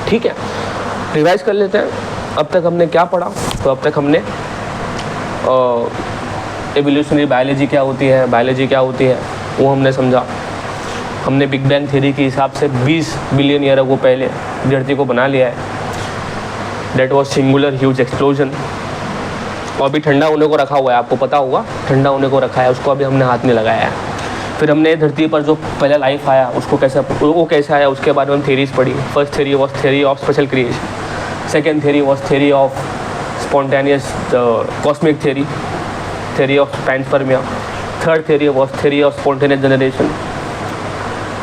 ठीक है। रिवाइज कर लेते हैं, अब तक हमने क्या पढ़ा। तो अब तक हमने एवोल्यूशनरी बायोलॉजी क्या होती है वो हमने समझा। हमने बिग बैंग थ्योरी के हिसाब से 20 बिलियन ईयर को पहले धरती को बना लिया है। That was singular huge explosion. और अभी ठंडा होने को रखा हुआ है, आपको पता होगा, ठंडा होने को रखा है, उसको अभी हमने हाथ नहीं लगाया है। फिर हमने धरती पर जो पहला लाइफ आया उसको कैसे आया, उसके बारे में हम थ्योरीज पढ़ी। First theory was theory of special creation, second theory was theory of spontaneous cosmic theory of panspermia, third theory was theory of spontaneous generation,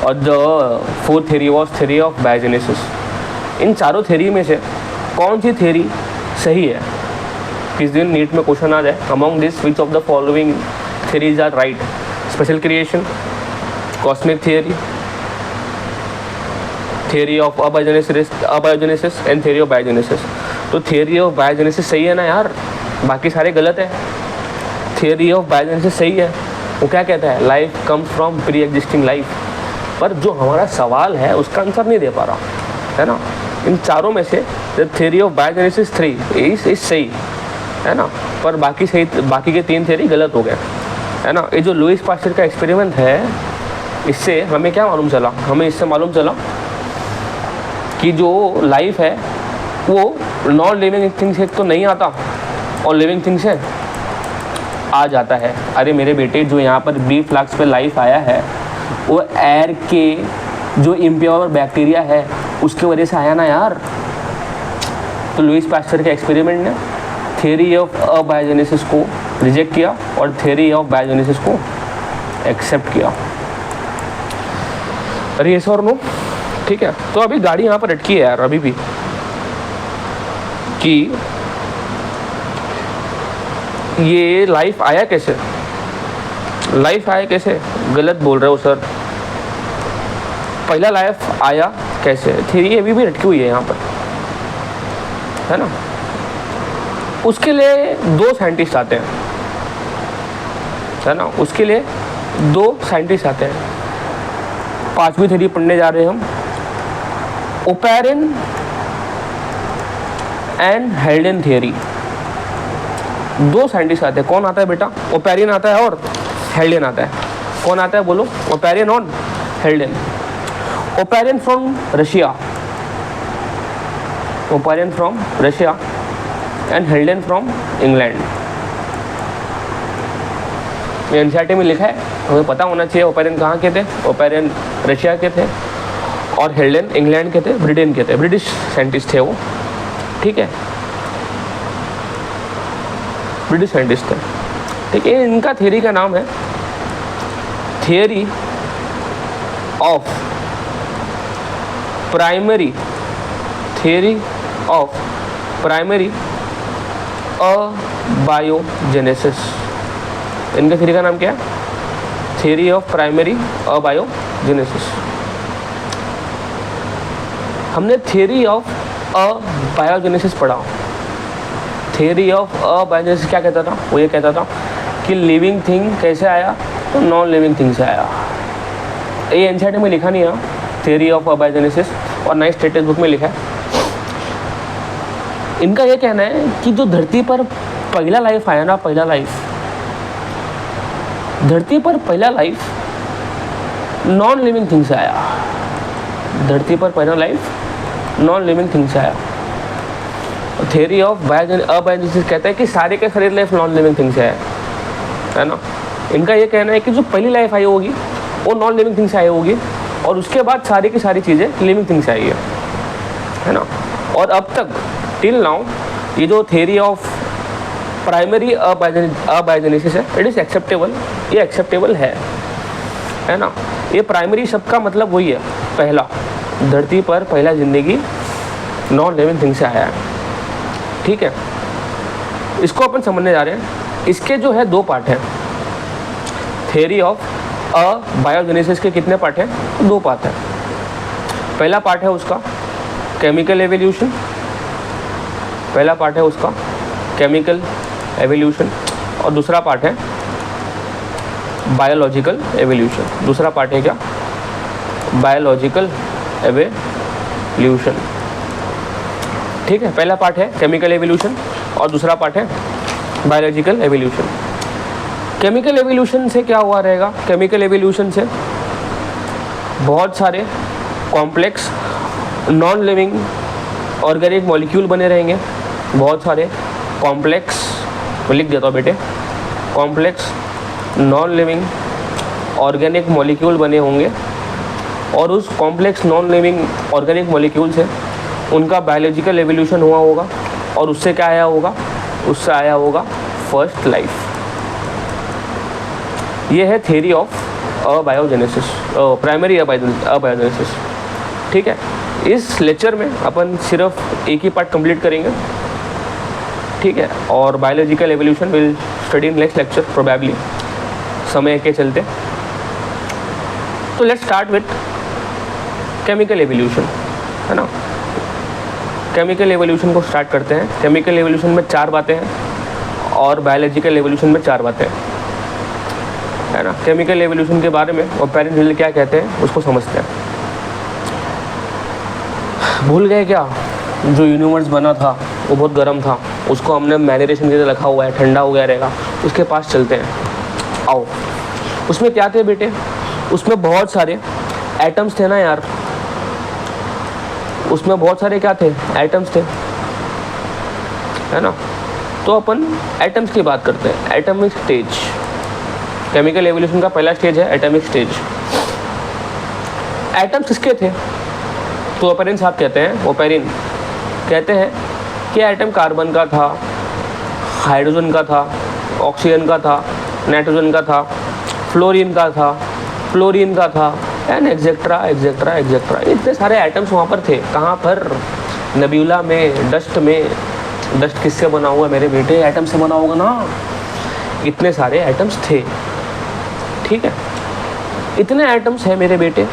और the fourth theory was theory of biogenesis. इन चारों theory में से कौन सी theory सही है? किस दिन नीट में क्वेश्चन आ जाए, among this which of the following theories are right? Special creation, cosmic theory of abiogenesis and theory of biogenesis. तो थ्योरी ऑफ बायोजेनेसिस सही है ना यार, बाकी सारे गलत है। थ्योरी ऑफ बायोजेनेसिस सही है, वो क्या कहता है, life comes from pre existing life. पर जो हमारा सवाल है उसका आंसर नहीं दे पा रहा है ना। इन चारों में से the theory of biogenesis 3 is सही है ना, पर बाकी के 3 थ्योरी गलत हो गए है ना। ये जो लुईस पास्चर का एक्सपेरिमेंट है, इससे हमें क्या मालूम चला, हमें इससे मालूम चला कि जो लाइफ है वो नॉन लिविंग थिंग से तो नहीं आता और लिविंग थिंग से आ जाता है। अरे मेरे बेटे, जो यहाँ पर बी फ्लक्स पे लाइफ आया है वो एयर के जो इम्प्योर बैक्टीरिया है उसके वजह से आया ना यार। तो लुईस पास्चर के एक्सपेरिमेंट ने थ्योरी ऑफ अबायोजेनेसिस को रिजेक्ट किया और थ्योरी ऑफ बायोजेनेसिस को एक्सेप्ट किया। अरे यस और नो, ठीक है। तो अभी गाड़ी यहाँ पर अटकी है यार अभी भी, कि ये लाइफ आया कैसे, लाइफ आया कैसे, गलत बोल रहे हो सर। पहला लाइफ आया कैसे, थ्योरी अभी भी अटकी हुई है यहाँ पर है ना। उसके लिए 2 साइंटिस्ट आते हैं है ना, उसके लिए 2 साइंटिस्ट आते हैं। 5वीं थ्योरी पढ़ने जा रहे हैं हम, ओपेरिन एंड हेल्डेन थ्योरी। 2 साइंटिस्ट आते हैं। कौन आता है बेटा, ओपेरिन आता है और हेल्डेन आता है। कौन आता है बोलो, ओपेरिन और हेल्डेन। Oparin from Russia, Oparin from Russia and हेल्डेन from England. NCERT में लिखा है, हमें पता होना चाहिए ओपेरिन कहाँ के थे। ओपेरिन रशिया के थे और हेल्डेन इंग्लैंड के थे, ब्रिटेन के थे, ब्रिटिश साइंटिस्ट थे वो, ठीक है, ब्रिटिश साइंटिस्ट थे, ठीक है। इनका थ्योरी का नाम है theory of primary, theory of primary abiogenesis. इनका थ्योरी का नाम क्या है, थ्योरी ऑफ प्राइमरी अबायोजेनेसिस। हमने थ्योरी ऑफ अबायोजेनेसिस पढ़ा। थ्योरी ऑफ अबायोजेनेसिस क्या कहता था, वो ये कहता था कि लिविंग थिंग कैसे आया, तो नॉन लिविंग थिंग से आया। ये एनसीईआरटी में लिखा नहीं है थ्योरी ऑफ अबायोजेनेसिस, और नई स्टेटस बुक में लिखा है। इनका ये कहना है कि जो धरती पर पहला लाइफ आया ना, पहला लाइफ, धरती पर पहला लाइफ नॉन लिविंग थिंग से आया। धरती पर पहला लाइफ नॉन लिविंग थिंग से आया। थ्योरी ऑफ अबायोजेनेसिस कहता है कि सारे के सारे लाइफ नॉन लिविंग थिंग से आया है ना। इनका ये कहना है कि जो पहली लाइफ आई होगी वो नॉन लिविंग थिंग से आई होगी और उसके बाद सारी की सारी चीज़ें लिविंग थिंग से आई है ना। और अब तक टिल नाउ ये जो थ्योरी ऑफ प्राइमरी अबायोजेनेसिस है, इट इज़ एक्सेप्टेबल, ये एक्सेप्टेबल है ना। ये प्राइमरी शब्द का मतलब वही है, पहला, धरती पर पहला जिंदगी नॉन लिविंग थिंग से आया है, ठीक है। इसको अपन समझने जा रहे हैं। इसके जो है 2 पार्ट हैं। थ्योरी ऑफ बायोजेनेसिस के कितने पार्ट हैं, तो 2 पार्ट हैं। पहला पार्ट है उसका केमिकल एवोल्यूशन, पहला पार्ट है उसका केमिकल एवोल्यूशन, और दूसरा पार्ट है बायोलॉजिकल एवोल्यूशन। दूसरा पार्ट है क्या, बायोलॉजिकल एवोल्यूशन, ठीक है। पहला पार्ट है केमिकल एवोल्यूशन और दूसरा पार्ट है बायोलॉजिकल एवोल्यूशन। केमिकल एवोल्यूशन से क्या हुआ रहेगा, केमिकल एवोल्यूशन से बहुत सारे complex non living organic molecule बने रहेंगे। बहुत सारे कॉम्प्लेक्स, मैं लिख देता हूँ बेटे, complex non living organic molecule बने होंगे और उस complex non living organic molecule से उनका बायोलॉजिकल एवोल्यूशन हुआ होगा और उससे क्या आया होगा, उससे आया होगा फर्स्ट लाइफ। ये है theory of abiogenesis, primary abiogenesis, ठीक है। इस लेक्चर में अपन सिर्फ एक ही पार्ट कंप्लीट करेंगे, ठीक है, और biological evolution will study in next lecture probably, समय के चलते। तो let's start with chemical evolution, है ना। केमिकल एवोल्यूशन को स्टार्ट करते हैं। केमिकल एवोल्यूशन में 4 बातें हैं और बायोलॉजिकल एवोल्यूशन में 4 बातें हैं। है ना। केमिकल एवोल्यूशन के बारे में और पेरेंट रिजल्ट क्या कहते हैं उसको समझते हैं। भूल गए क्या, जो यूनिवर्स बना था वो बहुत गर्म था, उसको हमने मैरिनेशन के लिए रखा हुआ है, ठंडा हो गया रहेगा, उसके पास चलते हैं। आओ, उसमें क्या थे बेटे, उसमें बहुत सारे एटम्स थे ना यार, उसमें बहुत सारे क्या थे, एटम्स थे, है ना। तो अपन एटम्स की बात करते हैं। एटॉमिक स्टेज, केमिकल एवोल्यूशन का पहला स्टेज है एटॉमिक स्टेज। एटम्स किसके थे, तो ओपेरिन साहब कहते हैं, ओपेरिन कहते हैं कि एटम कार्बन का था, हाइड्रोजन का था, ऑक्सीजन का था, नाइट्रोजन का था, फ्लोरीन का था, क्लोरीन का था, एंड एक्सेट्रा एक्सेट्रा एक्सेट्रा। इतने सारे एटम्स वहाँ पर थे। कहाँ पर, नेब्यूला में, डस्ट में। डस्ट किससे बना हुआ मेरे बेटे, एटम से बना होगा ना। इतने सारे एटम्स थे, ठीक है। इतने एटम्स हैं मेरे बेटे,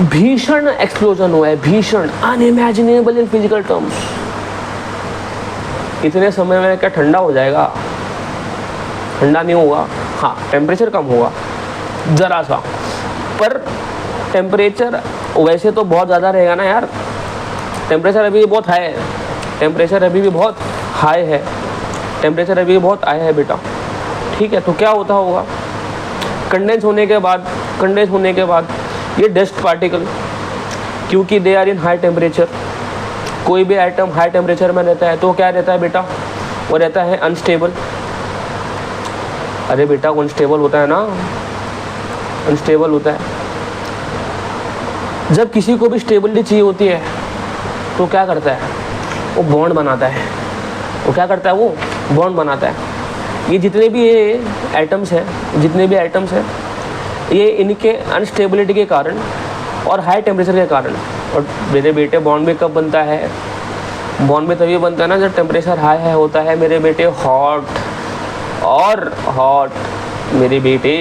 भीषण एक्सप्लोजन हुआ है, भीषण, अनइमेजिनेबल इन फिजिकल टर्म्स। इतने समय में क्या ठंडा हो जाएगा, ठंडा नहीं होगा, हाँ टेम्परेचर कम होगा ज़रा सा, पर टेम्परेचर वैसे तो बहुत ज़्यादा रहेगा ना यार। टेम्परेचर अभी भी बहुत हाई है, टेम्परेचर अभी भी बहुत हाई है, टेम्परेचर अभी भी बहुत हाई है बेटा, ठीक है। तो क्या होता होगा, कंडेंस होने के बाद ये डस्ट पार्टिकल, क्योंकि they are in high temperature, कोई भी आइटम हाई टेम्परेचर में रहता है तो क्या रहता है बेटा, वो रहता है अनस्टेबल। अरे बेटा अनस्टेबल होता है ना, अनस्टेबल होता है। जब किसी को भी स्टेबिलिटी चाहिए होती है तो क्या करता है, वो बॉन्ड बनाता है। वो क्या करता है, वो बॉन्ड बनाता है। ये जितने भी ये एटम्स हैं, ये इनके अनस्टेबिलिटी के कारण और हाई टेम्परेचर के कारण। और मेरे बेटे बॉन्ड में कब बनता है, बॉन्ड में तभी बनता है ना जब टेम्परेचर हाई होता है मेरे बेटे, हॉट और हॉट। मेरे बेटे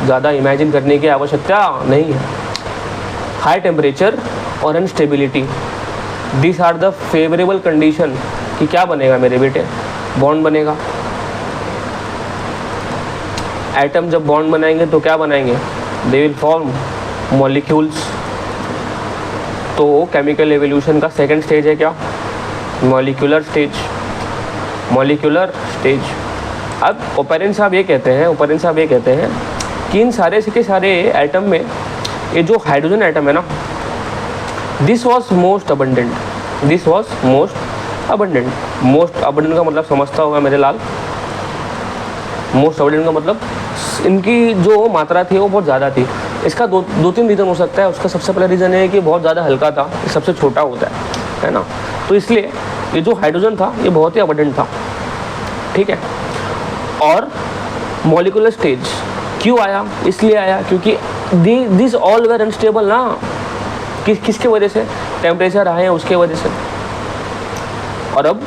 ज़्यादा इमेजिन करने की आवश्यकता नहीं है। हाई टेम्परेचर और unstability, this are the favourable condition कि क्या बनेगा मेरे बेटे, बॉन्ड बनेगा। एटम जब बॉन्ड बनाएंगे तो क्या बनाएंगे, दे विल फॉर्म मॉलिक्यूल्स। तो केमिकल एवोल्यूशन का सेकंड स्टेज है क्या, मॉलिक्यूलर स्टेज। Molecular stage. अब ओपेरिन साहब ये कहते हैं कि इन सारे के सारे एटम में ये जो हाइड्रोजन एटम है ना, this was most abundant. Most abundant का मतलब समझता होगा मेरे लाल, मोस्ट अबंडेंट का मतलब इनकी जो मात्रा थी वो बहुत ज़्यादा थी। इसका दो तीन रीज़न हो सकता है। उसका सबसे पहला रीज़न है कि बहुत ज़्यादा हल्का था, सबसे छोटा होता है ना, तो इसलिए ये जो हाइड्रोजन था ये बहुत ही अबंडेंट था, ठीक है। और मॉलिक्यूलर स्टेज क्यों आया, इसलिए आया क्योंकि दिस ऑल वेर अनस्टेबल ना। किसके वजह से, टेम्परेचर आए हैं उसके वजह से। और अब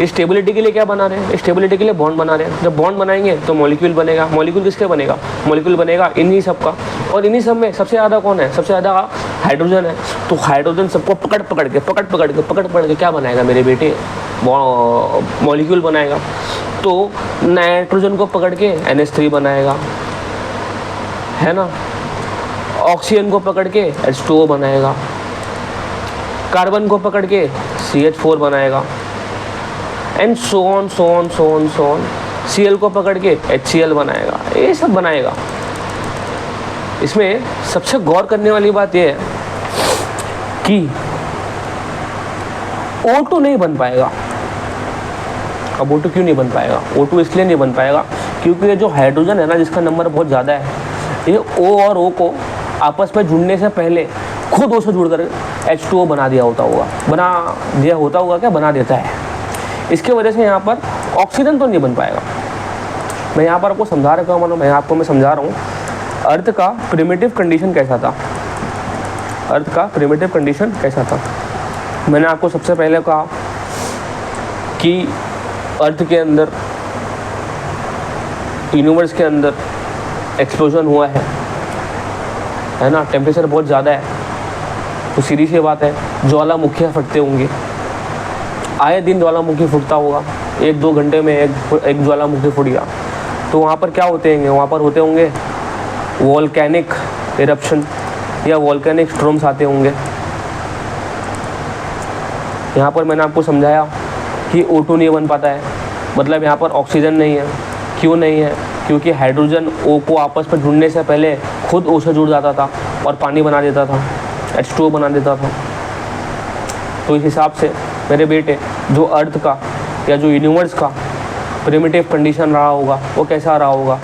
स्टेबिलिटी के लिए क्या बना रहे हैं, स्टेबिलिटी के लिए बॉन्ड बना रहे हैं। जब बॉन्ड बनाएंगे तो मॉलिक्यूल बनेगा। मॉलिक्यूल किसके बनेगा, मॉलिक्यूल बनेगा इन्हीं सब का। और इन्हीं सब में सबसे ज़्यादा कौन है, सबसे ज़्यादा हाइड्रोजन है। तो हाइड्रोजन सबको पकड़ के क्या बनाएगा मेरे बेटे, मॉलिक्यूल बनाएगा। तो नाइट्रोजन को पकड़ के NH3 बनाएगा, है ना। ऑक्सीजन को पकड़ के H2O बनाएगा, कार्बन को पकड़ के CH4 बनाएगा, एंड सो ऑन। Cl को पकड़ के HCl बनाएगा, ये सब बनाएगा। इसमें सबसे गौर करने वाली बात यह है कि O2 नहीं बन पाएगा। अब O2 क्यों नहीं बन पाएगा, O2 इसलिए नहीं बन पाएगा क्योंकि ये जो हाइड्रोजन है ना, जिसका नंबर बहुत ज़्यादा है, ये O और O को आपस में जुड़ने से पहले खुद O से जुड़कर H2O बना देता है। इसके वजह से यहाँ पर ऑक्सीजन तो नहीं बन पाएगा। मैं यहाँ पर आपको समझा रहा हूँ, मैं समझा रहा हूँ अर्थ का प्रिमिटिव कंडीशन कैसा था। मैंने आपको सबसे पहले कहा कि अर्थ के अंदर, यूनिवर्स के अंदर एक्सप्लोजन हुआ है ना, टेम्परेचर बहुत ज़्यादा है, तो सीधी सी बात है ज्वालामुखी फटते होंगे, आए दिन ज्वालामुखी फूटता होगा, 1-2 घंटे में एक ज्वालामुखी फूट गया, तो वहाँ पर क्या होते होंगे, वहाँ पर होते होंगे वोल्केनिक इरप्शन या वोल्केनिक स्ट्रोम्स आते होंगे। यहाँ पर मैंने आपको समझाया कि O2 नहीं बन पाता है, मतलब यहाँ पर ऑक्सीजन नहीं है। क्यों नहीं है? क्योंकि हाइड्रोजन O को आपस में जुड़ने से पहले खुद O से जुड़ जाता था और पानी बना देता था, H2O बना देता था। तो इस हिसाब से मेरे बेटे जो अर्थ का या जो यूनिवर्स का प्रिमिटिव कंडीशन रहा होगा वो कैसा रहा होगा,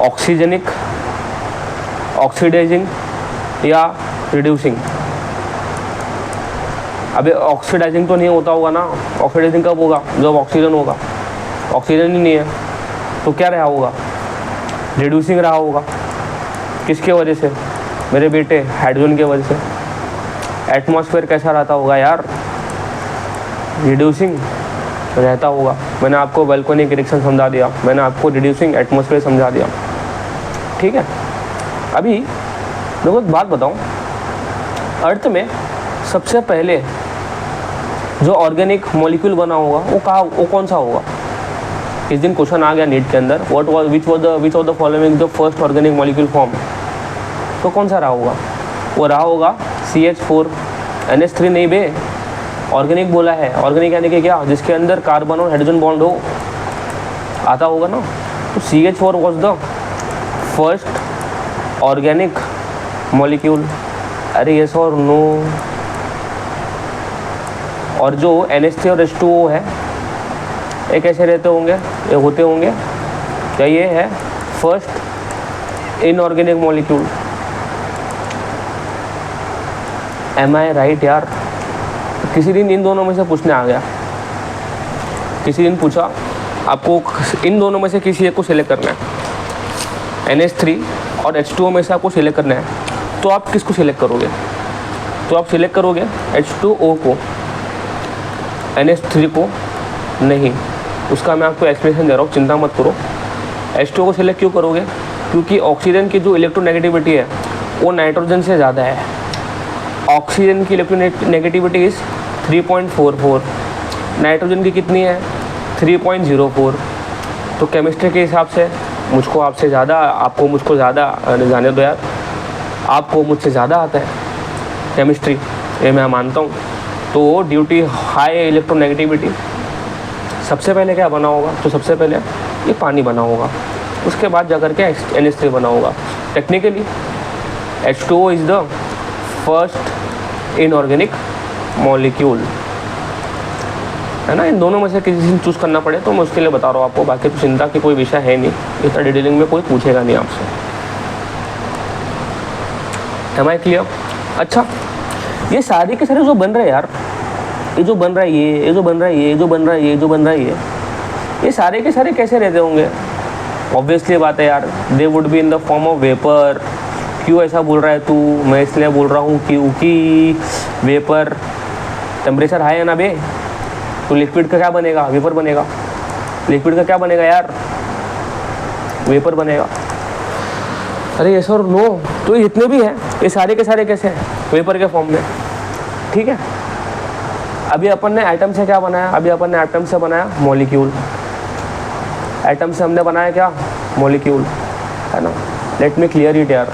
ऑक्सीजनिक, ऑक्सीडाइजिंग या रिड्यूसिंग। अबे ऑक्सीडाइजिंग तो नहीं होता होगा ना, ऑक्सीडाइजिंग कब होगा, जब ऑक्सीजन होगा, ऑक्सीजन ही नहीं है तो क्या रहा होगा, रिड्यूसिंग रहा होगा। किसके वजह से मेरे बेटे, हाइड्रोजन के वजह से। एटमॉस्फेयर कैसा रहता होगा यार, रिड्यूसिंग रहता होगा। मैंने आपको वोल्केनिक इरेक्शन समझा दिया, मैंने आपको रिड्यूसिंग एटमॉस्फेयर समझा दिया, ठीक है। अभी मैं एक बात बताऊं, अर्थ में सबसे पहले जो ऑर्गेनिक मॉलिक्यूल बना होगा वो कौन सा होगा। इस दिन क्वेश्चन आ गया नीट के अंदर, विच of the following the first organic molecule form, तो कौन सा रहा होगा, वो रहा होगा CH4 NH3 नहीं बे, ऑर्गेनिक बोला है। ऑर्गेनिक यानी कि क्या, जिसके अंदर कार्बन और हाइड्रोजन बॉन्ड हो, आता होगा ना। तो CH4 was the first organic molecule. अरे यस और नो। और जो NH3 और H2O है ये कैसे रहते होंगे, ये होते होंगे क्या, ये है फर्स्ट इनऑर्गेनिक मॉलिक्यूल। एम आई राइट यार। किसी दिन इन दोनों में से पूछने आ गया, किसी दिन पूछा आपको इन दोनों में से किसी एक को सिलेक्ट करना है, NH3 और H2O में से आपको सिलेक्ट करना है, तो आप किसको सिलेक्ट करोगे, तो आप सिलेक्ट करोगे H2O को, NH3 को नहीं। उसका मैं आपको एक्सप्लेनेशन दे रहा हूँ, चिंता मत करो। H2O को सिलेक्ट क्यों करोगे, क्योंकि ऑक्सीजन की जो इलेक्ट्रोनेगेटिविटी है वो नाइट्रोजन से ज़्यादा है। ऑक्सीजन की इलेक्ट्रोनेगेटिविटी इज़ 3.44, नाइट्रोजन की कितनी है 3.04। तो केमिस्ट्री के हिसाब से मुझको आपसे ज़्यादा, आपको मुझको ज़्यादा, जाने दो यार, आपको मुझसे ज़्यादा आता है केमिस्ट्री, ये मैं मानता हूँ। तो ड्यू टू हाई इलेक्ट्रोनेगेटिविटी सबसे पहले क्या बना होगा, तो सबसे पहले ये पानी बना होगा, उसके बाद जाकर के NH3 बना होगा। Technically H2O is the first inorganic molecule, है ना। इन दोनों में से किसी से चूज़ करना पड़े तो मैं उसके लिए बता रहा हूँ आपको, बाकी तो चिंता की कोई विषय है नहीं, इतना डिटेलिंग में कोई पूछेगा नहीं आपसे। Am I clear? अच्छा, ये सारे के सारे जो बन रहे हैं यार, ये जो बन रहा है, ये जो बन रहा है, ये जो बन रहा है, ये जो बन रहा है, ये सारे के सारे कैसे रहते होंगे। ऑब्वियसली बात है यार, they would be in the form of vapour. क्यों ऐसा बोल रहा है तू, मैं इसलिए बोल रहा हूँ क्योंकि वेपर टेम्परेचर हाई है ना बे, तो लिक्विड का क्या बनेगा, वेपर बनेगा। लिक्विड का क्या बनेगा यार, वेपर बनेगा। अरे ये सर नो, तो इतने भी हैं, ये सारे के सारे कैसे हैं, वेपर के फॉर्म में, ठीक है। अभी अपन ने एटम से क्या बनाया, अभी अपन ने एटम से बनाया मॉलिक्यूल, एटम से हमने बनाया क्या, मॉलिक्यूल, है ना। लेट मी क्लियर इट यार,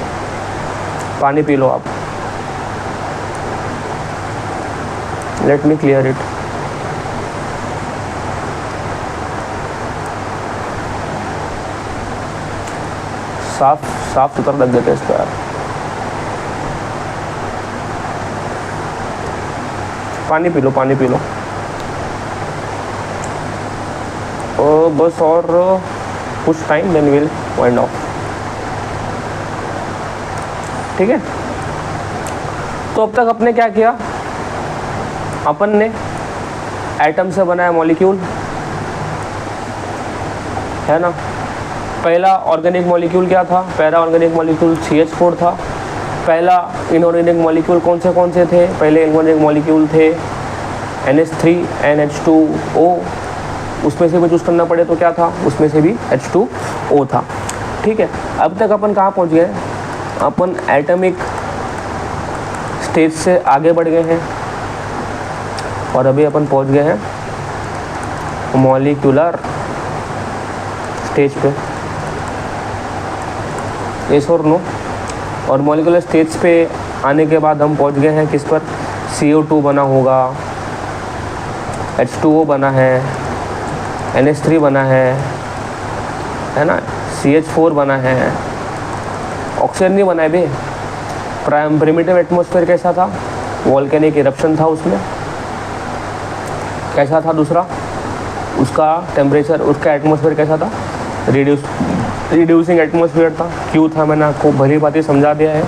पानी पी लो आप, लेट मी क्लियर इट। साफ सुथरा रख देते हैं इसको यार। पानी पी लो, पानी पी लो। बस और कुछ time, then will wind off, ठीक है। तो अब तक अपने क्या किया, अपन ने एटम से बनाया मॉलिक्यूल, है ना। पहला ऑर्गेनिक मॉलिक्यूल क्या था, पहला ऑर्गेनिक मॉलिक्यूल CH4 था। पहला इनऑर्गेनिक मॉलिक्यूल कौन से थे, पहले इनऑर्गेनिक मॉलिक्यूल थे NH3 NH2O, उसमें से भी चूज़ करना पड़े तो क्या था, उसमें से भी H2O था, ठीक है। अब तक अपन कहाँ पहुँच गए, अपन एटमिक स्टेज से आगे बढ़ गए हैं और अभी अपन पहुँच गए हैं मॉलिक्यूलर स्टेज पे, यस और नो। और मॉलिक्यूलर स्टेज पे आने के बाद हम पहुंच गए हैं किस पर, CO2 बना होगा, H2O बना है, NH3 बना है ना, CH4 बना है, ऑक्सीजन नहीं बना है बे। प्रिमिटिव एटमॉस्फेयर कैसा था, वॉल्केनिक इरप्शन था उसमें, कैसा था दूसरा, उसका टेम्परेचर, उसका एटमॉस्फेयर कैसा था, रिड्यूसिंग एटमॉस्फेयर था। क्यों था मैंने आपको भली भांति समझा दिया है,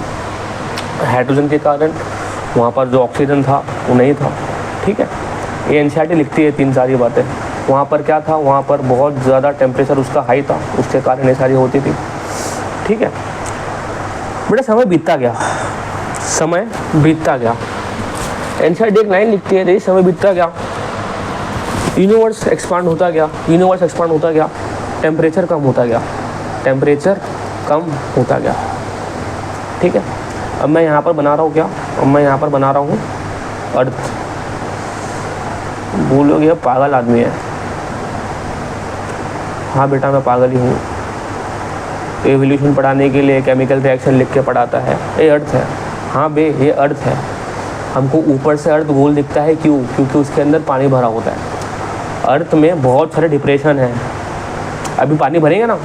हाइड्रोजन के कारण वहाँ पर जो ऑक्सीजन था वो नहीं था, ठीक है। ये एनसीईआरटी लिखती है तीन सारी बातें। वहाँ पर क्या था, वहाँ पर बहुत ज़्यादा टेम्परेचर उसका हाई था, उसके कारण ये सारी होती थी, ठीक है बेटा। समय बीतता गया, समय बीतता गया, एनसीईआरटी एक लाइन लिखती है, समय बीतता गया, यूनिवर्स एक्सपांड होता गया, यूनिवर्स एक्सपांड होता गया, टेम्परेचर कम होता गया, टेम्परेचर कम होता गया, ठीक है। अब मैं यहाँ पर बना रहा हूँ क्या, अब मैं यहाँ पर बना रहा हूँ अर्थ। बोलोगे पागल आदमी है, हाँ बेटा मैं पागल ही हूँ। एवोल्यूशन पढ़ाने के लिए केमिकल रिएक्शन लिख के पढ़ाता है, ये अर्थ है। हाँ बे ये अर्थ है। हमको ऊपर से अर्थ गोल दिखता है, क्यों, क्योंकि उसके अंदर पानी भरा होता है। अर्थ में बहुत सारे डिप्रेशन है। अभी पानी भरेंगे ना,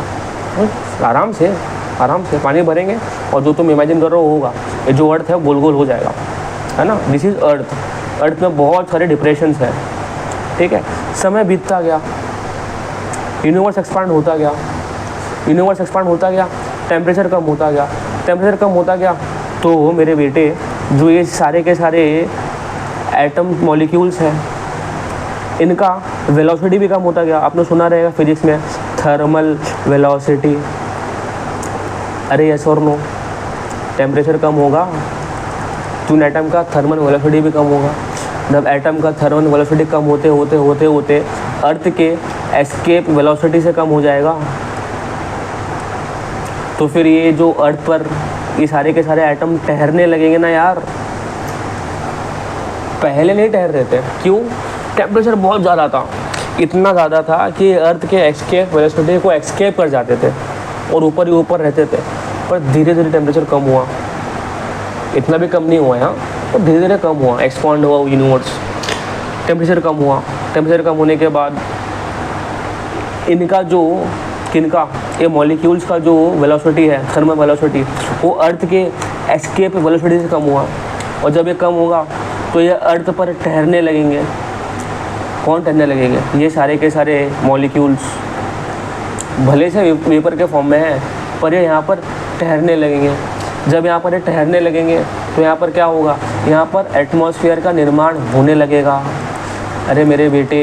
आराम से पानी भरेंगे और जो तुम इमेजिन कर रहे हो होगा, ये जो अर्थ है वो गोल गोल हो जाएगा, है ना। This is earth. अर्थ में बहुत सारे डिप्रेशंस हैं, ठीक है। समय बीतता गया, यूनिवर्स एक्सपांड होता गया, यूनिवर्स एक्सपांड होता गया, टेम्परेचर कम होता गया, टेम्परेचर कम होता गया, तो मेरे बेटे जो ये सारे के सारे एटम मॉलिक्यूल्स हैं, इनका वेलोसिटी भी कम होता गया। आपने सुना रहेगा फिजिक्स में थर्मल वेलोसिटी, अरे यस और नो। टेम्परेचर कम होगा तो एटम का थर्मल वेलोसिटी भी कम होगा। जब एटम का थर्मल वेलोसिटी कम होते होते होते होते अर्थ के एस्केप वेलोसिटी से कम हो जाएगा, तो फिर ये जो अर्थ पर ये सारे के सारे एटम ठहरने लगेंगे ना यार। पहले नहीं ठहर रहे थे, क्यों, टेम्परेचर बहुत ज़्यादा था, इतना ज़्यादा था कि अर्थ के एस्केप वेलोसिटी को एस्केप कर जाते थे और ऊपर ही ऊपर रहते थे। पर धीरे धीरे टेम्परेचर कम हुआ, इतना भी कम नहीं हुआ यहाँ, और धीरे धीरे कम हुआ, एक्सपांड हुआ यूनिवर्स, टेम्परेचर कम हुआ। टेम्परेचर कम होने के बाद इनका जो किनका ये मॉलिक्यूल्स का जो वेलोसिटी है, थर्मल वेलोसिटी, वो अर्थ के एस्केप वेलोसिटी से कम हुआ। और जब ये कम होगा तो ये अर्थ पर ठहरने लगेंगे। कौन ठहरने लगेंगे, ये सारे के सारे मॉलिक्यूल्स, भले से वेपर के फॉर्म में है पर ये यहाँ पर ठहरने लगेंगे। जब यहाँ पर ये ठहरने लगेंगे तो यहाँ पर क्या होगा, यहाँ पर एटमॉस्फेयर का निर्माण होने लगेगा। अरे मेरे बेटे,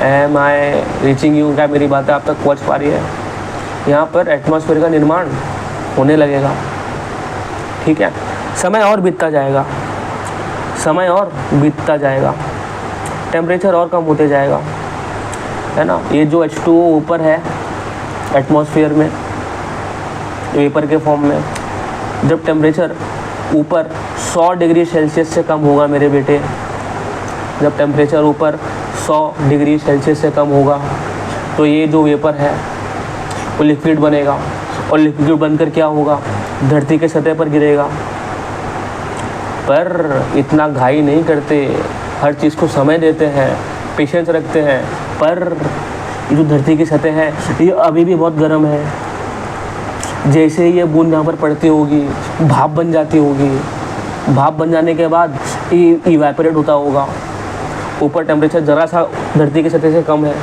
एम आई रीचिंग यू, क्या मेरी बातें आप तक पहुँच पा रही है। यहाँ पर एटमॉस्फेयर का निर्माण होने लगेगा, ठीक है। समय और बीतता जाएगा, समय और बीतता जाएगा, टेम्परेचर और कम होते जाएगा, है ना। ये जो H2O ऊपर है एटमॉस्फेयर में वेपर के फॉर्म में, जब टेम्परेचर ऊपर 100 डिग्री सेल्सियस से कम होगा मेरे बेटे, जब टेम्परेचर ऊपर 100 डिग्री सेल्सियस से कम होगा तो ये जो वेपर है वो लिक्विड बनेगा। और लिक्विड बनकर क्या होगा, धरती के सतह पर गिरेगा। पर इतना घाई नहीं करते, हर चीज़ को समय देते हैं, पेशेंस रखते हैं। पर ये जो धरती की सतह है ये अभी भी बहुत गर्म है। जैसे ही ये बूंद यहाँ पर पड़ती होगी, भाप बन जाती होगी, भाप बन जाने के बाद ये इवेपोरेट होता होगा। ऊपर टेम्परेचर ज़रा सा धरती की सतह से कम है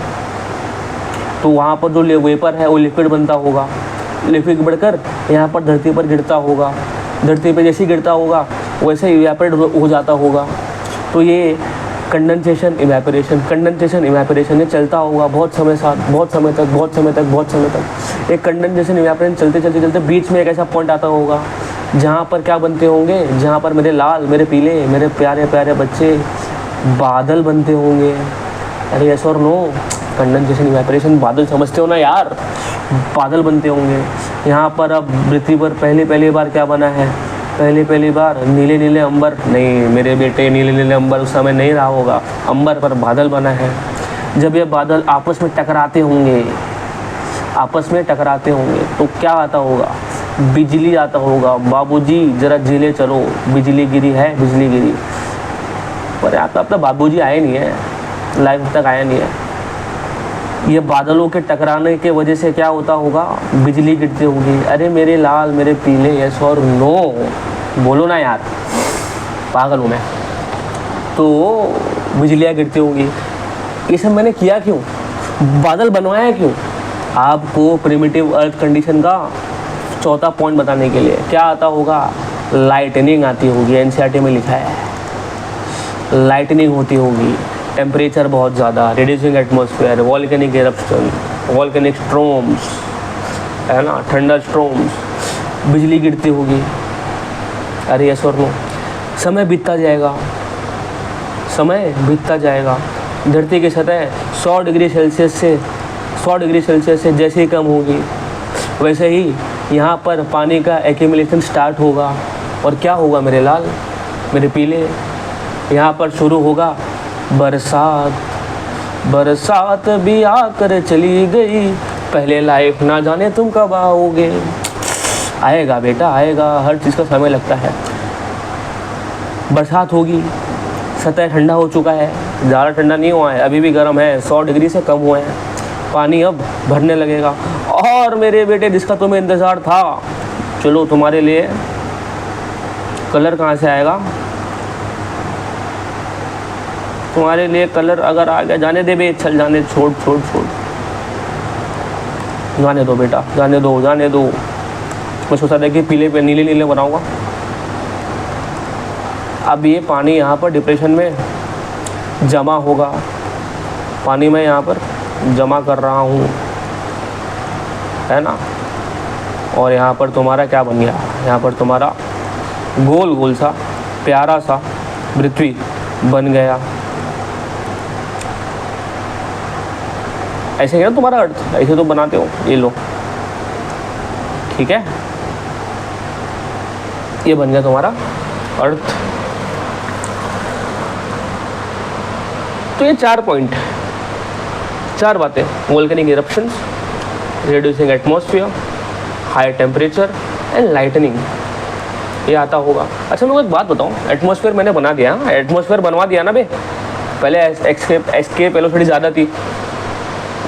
तो वहाँ पर जो वेपर है वो लिक्विड बनता होगा। लिक्विड बढ़कर यहाँ पर धरती पर गिरता होगा, धरती पर जैसे ही गिरता होगा वैसे इवेपोरेट हो जाता होगा। तो ये कंडेंसेशन इवेपोरेशन, कंडेंसेशन इवेपोरेशन ये चलता होगा बहुत समय तक। एक कंडेंसेशन इवेपोरेशन चलते बीच में एक ऐसा पॉइंट आता होगा जहाँ पर क्या बनते होंगे, जहाँ पर मेरे लाल, मेरे पीले, मेरे प्यारे प्यारे बच्चे बादल बनते होंगे। अरे यस और नो, कंडेंसेशन इवेपोरेशन, बादल समझते हो ना यार, बादल बनते होंगे। यहाँ पर अब पृथ्वी पर पहली बार क्या बना है, पहली बार नीले नीले अंबर, नहीं मेरे बेटे नीले नीले अंबर उस समय नहीं रहा होगा, अंबर पर बादल बना है। जब ये बादल आपस में टकराते होंगे, आपस में टकराते होंगे तो क्या आता होगा? बिजली आता होगा। बाबूजी जरा झीले चलो, बिजली गिरी है, बिजली गिरी। पर यहाँ तो अब तक बाबूजी आए नहीं है, लाइव तक आया नहीं है। ये बादलों के टकराने के वजह से क्या होता होगा? बिजली गिरती होगी। अरे मेरे लाल, मेरे पीले, यस और नो बोलो ना यार, पागल हूँ मैं। तो बिजलियाँ गिरती होगी। ये सब मैंने किया क्यों? बादल बनवाया क्यों? आपको प्रिमिटिव अर्थ कंडीशन का चौथा पॉइंट बताने के लिए। क्या आता होगा? लाइटनिंग आती होगी। एनसीईआरटी में लिखा है लाइटनिंग होती होगी। टेम्परेचर बहुत ज़्यादा, reducing atmosphere, volcanic eruption, volcanic storms, है ना, थंडर स्ट्रोम्स, बिजली गिरती होगी। अरे यस और नो। समय बीतता जाएगा, समय बीतता जाएगा। धरती की सतह 100 डिग्री सेल्सियस से जैसे ही कम होगी, वैसे ही यहाँ पर पानी का एक्यूमुलेशन स्टार्ट होगा। और क्या होगा मेरे लाल, मेरे पीले? यहाँ पर शुरू होगा बरसात। बरसात भी आकर चली गई, पहले लाइफ ना जाने तुम कब आओगे। आएगा बेटा, आएगा। हर चीज़ का समय लगता है। बरसात होगी, सतह ठंडा हो चुका है, ज़्यादा ठंडा नहीं हुआ है, अभी भी गर्म है, 100 डिग्री से कम हुए हैं। पानी अब भरने लगेगा। और मेरे बेटे, जिसका तुम्हें इंतज़ार था, चलो तुम्हारे लिए कलर कहाँ से आएगा? तुम्हारे लिए कलर अगर आ गया, जाने दे बे, चल जाने, छोड़ छोड़ छोड़, जाने दो बेटा, जाने दो, जाने दो। मैं सोचा था कि पीले पे नीले नीले बनाऊंगा। अब ये पानी यहाँ पर डिप्रेशन में जमा होगा। पानी मैं यहाँ पर जमा कर रहा हूँ, है ना। और यहाँ पर तुम्हारा क्या बन गया? यहाँ पर तुम्हारा गोल गोल सा प्यारा सा पृथ्वी बन गया। ऐसे है ना तुम्हारा अर्थ, ऐसे तो बनाते हो। ये लो, ठीक है, ये बन गया तुम्हारा अर्थ। तो ये 4 पॉइंट, 4 बातें: volcanic eruptions, reducing atmosphere, high temperature and lightning, ये आता होगा। अच्छा मैं एक बात बताऊँ, एटमॉस्फेयर मैंने बना दिया, एटमॉस्फेयर बनवा दिया ना बे। पहले एस्केप वेलोसिटी ज़्यादा थी,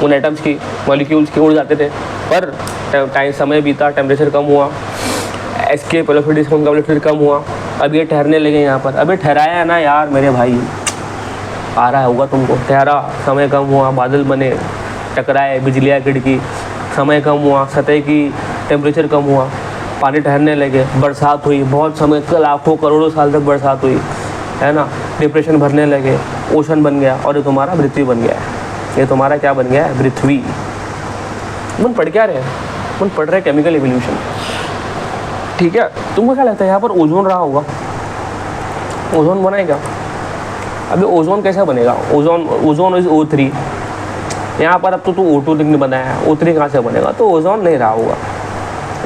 उन एटम्स की, मॉलिक्यूल्स की, उड़ जाते थे। पर टाइम, समय बीता, टेम्परेचर कम हुआ, एस्केप वेलोसिटी कम हुआ। अब ये ठहरने लगे यहाँ पर। अभी ठहराया है ना यार मेरे भाई, आ रहा होगा तुमको। ठहरा, समय कम हुआ, बादल बने, टकराए, बिजलियाँ गिरकी, समय कम हुआ, सतह की टेम्परेचर कम हुआ, पानी ठहरने लगे, बरसात हुई, बहुत समय, लाखों करोड़ों साल तक बरसात हुई, है ना। डिप्रेशन भरने लगे, ओशन बन गया, और ये तुम्हारा पृथ्वी बन गया है। ये तुम्हारा क्या बन गया है? पृथ्वी। मन पढ़ क्या रहे हैं? मन पढ़ रहे केमिकल एवोल्यूशन, ठीक है। तुमको क्या लगता है यहाँ पर ओजोन रहा होगा? ओजोन बना है क्या? अभी ओजोन कैसा बनेगा? Ozone is O3। यहाँ पर अब तो तू O2 नहीं बनाया है, O3 कहाँ से बनेगा? तो ओजोन नहीं रहा होगा,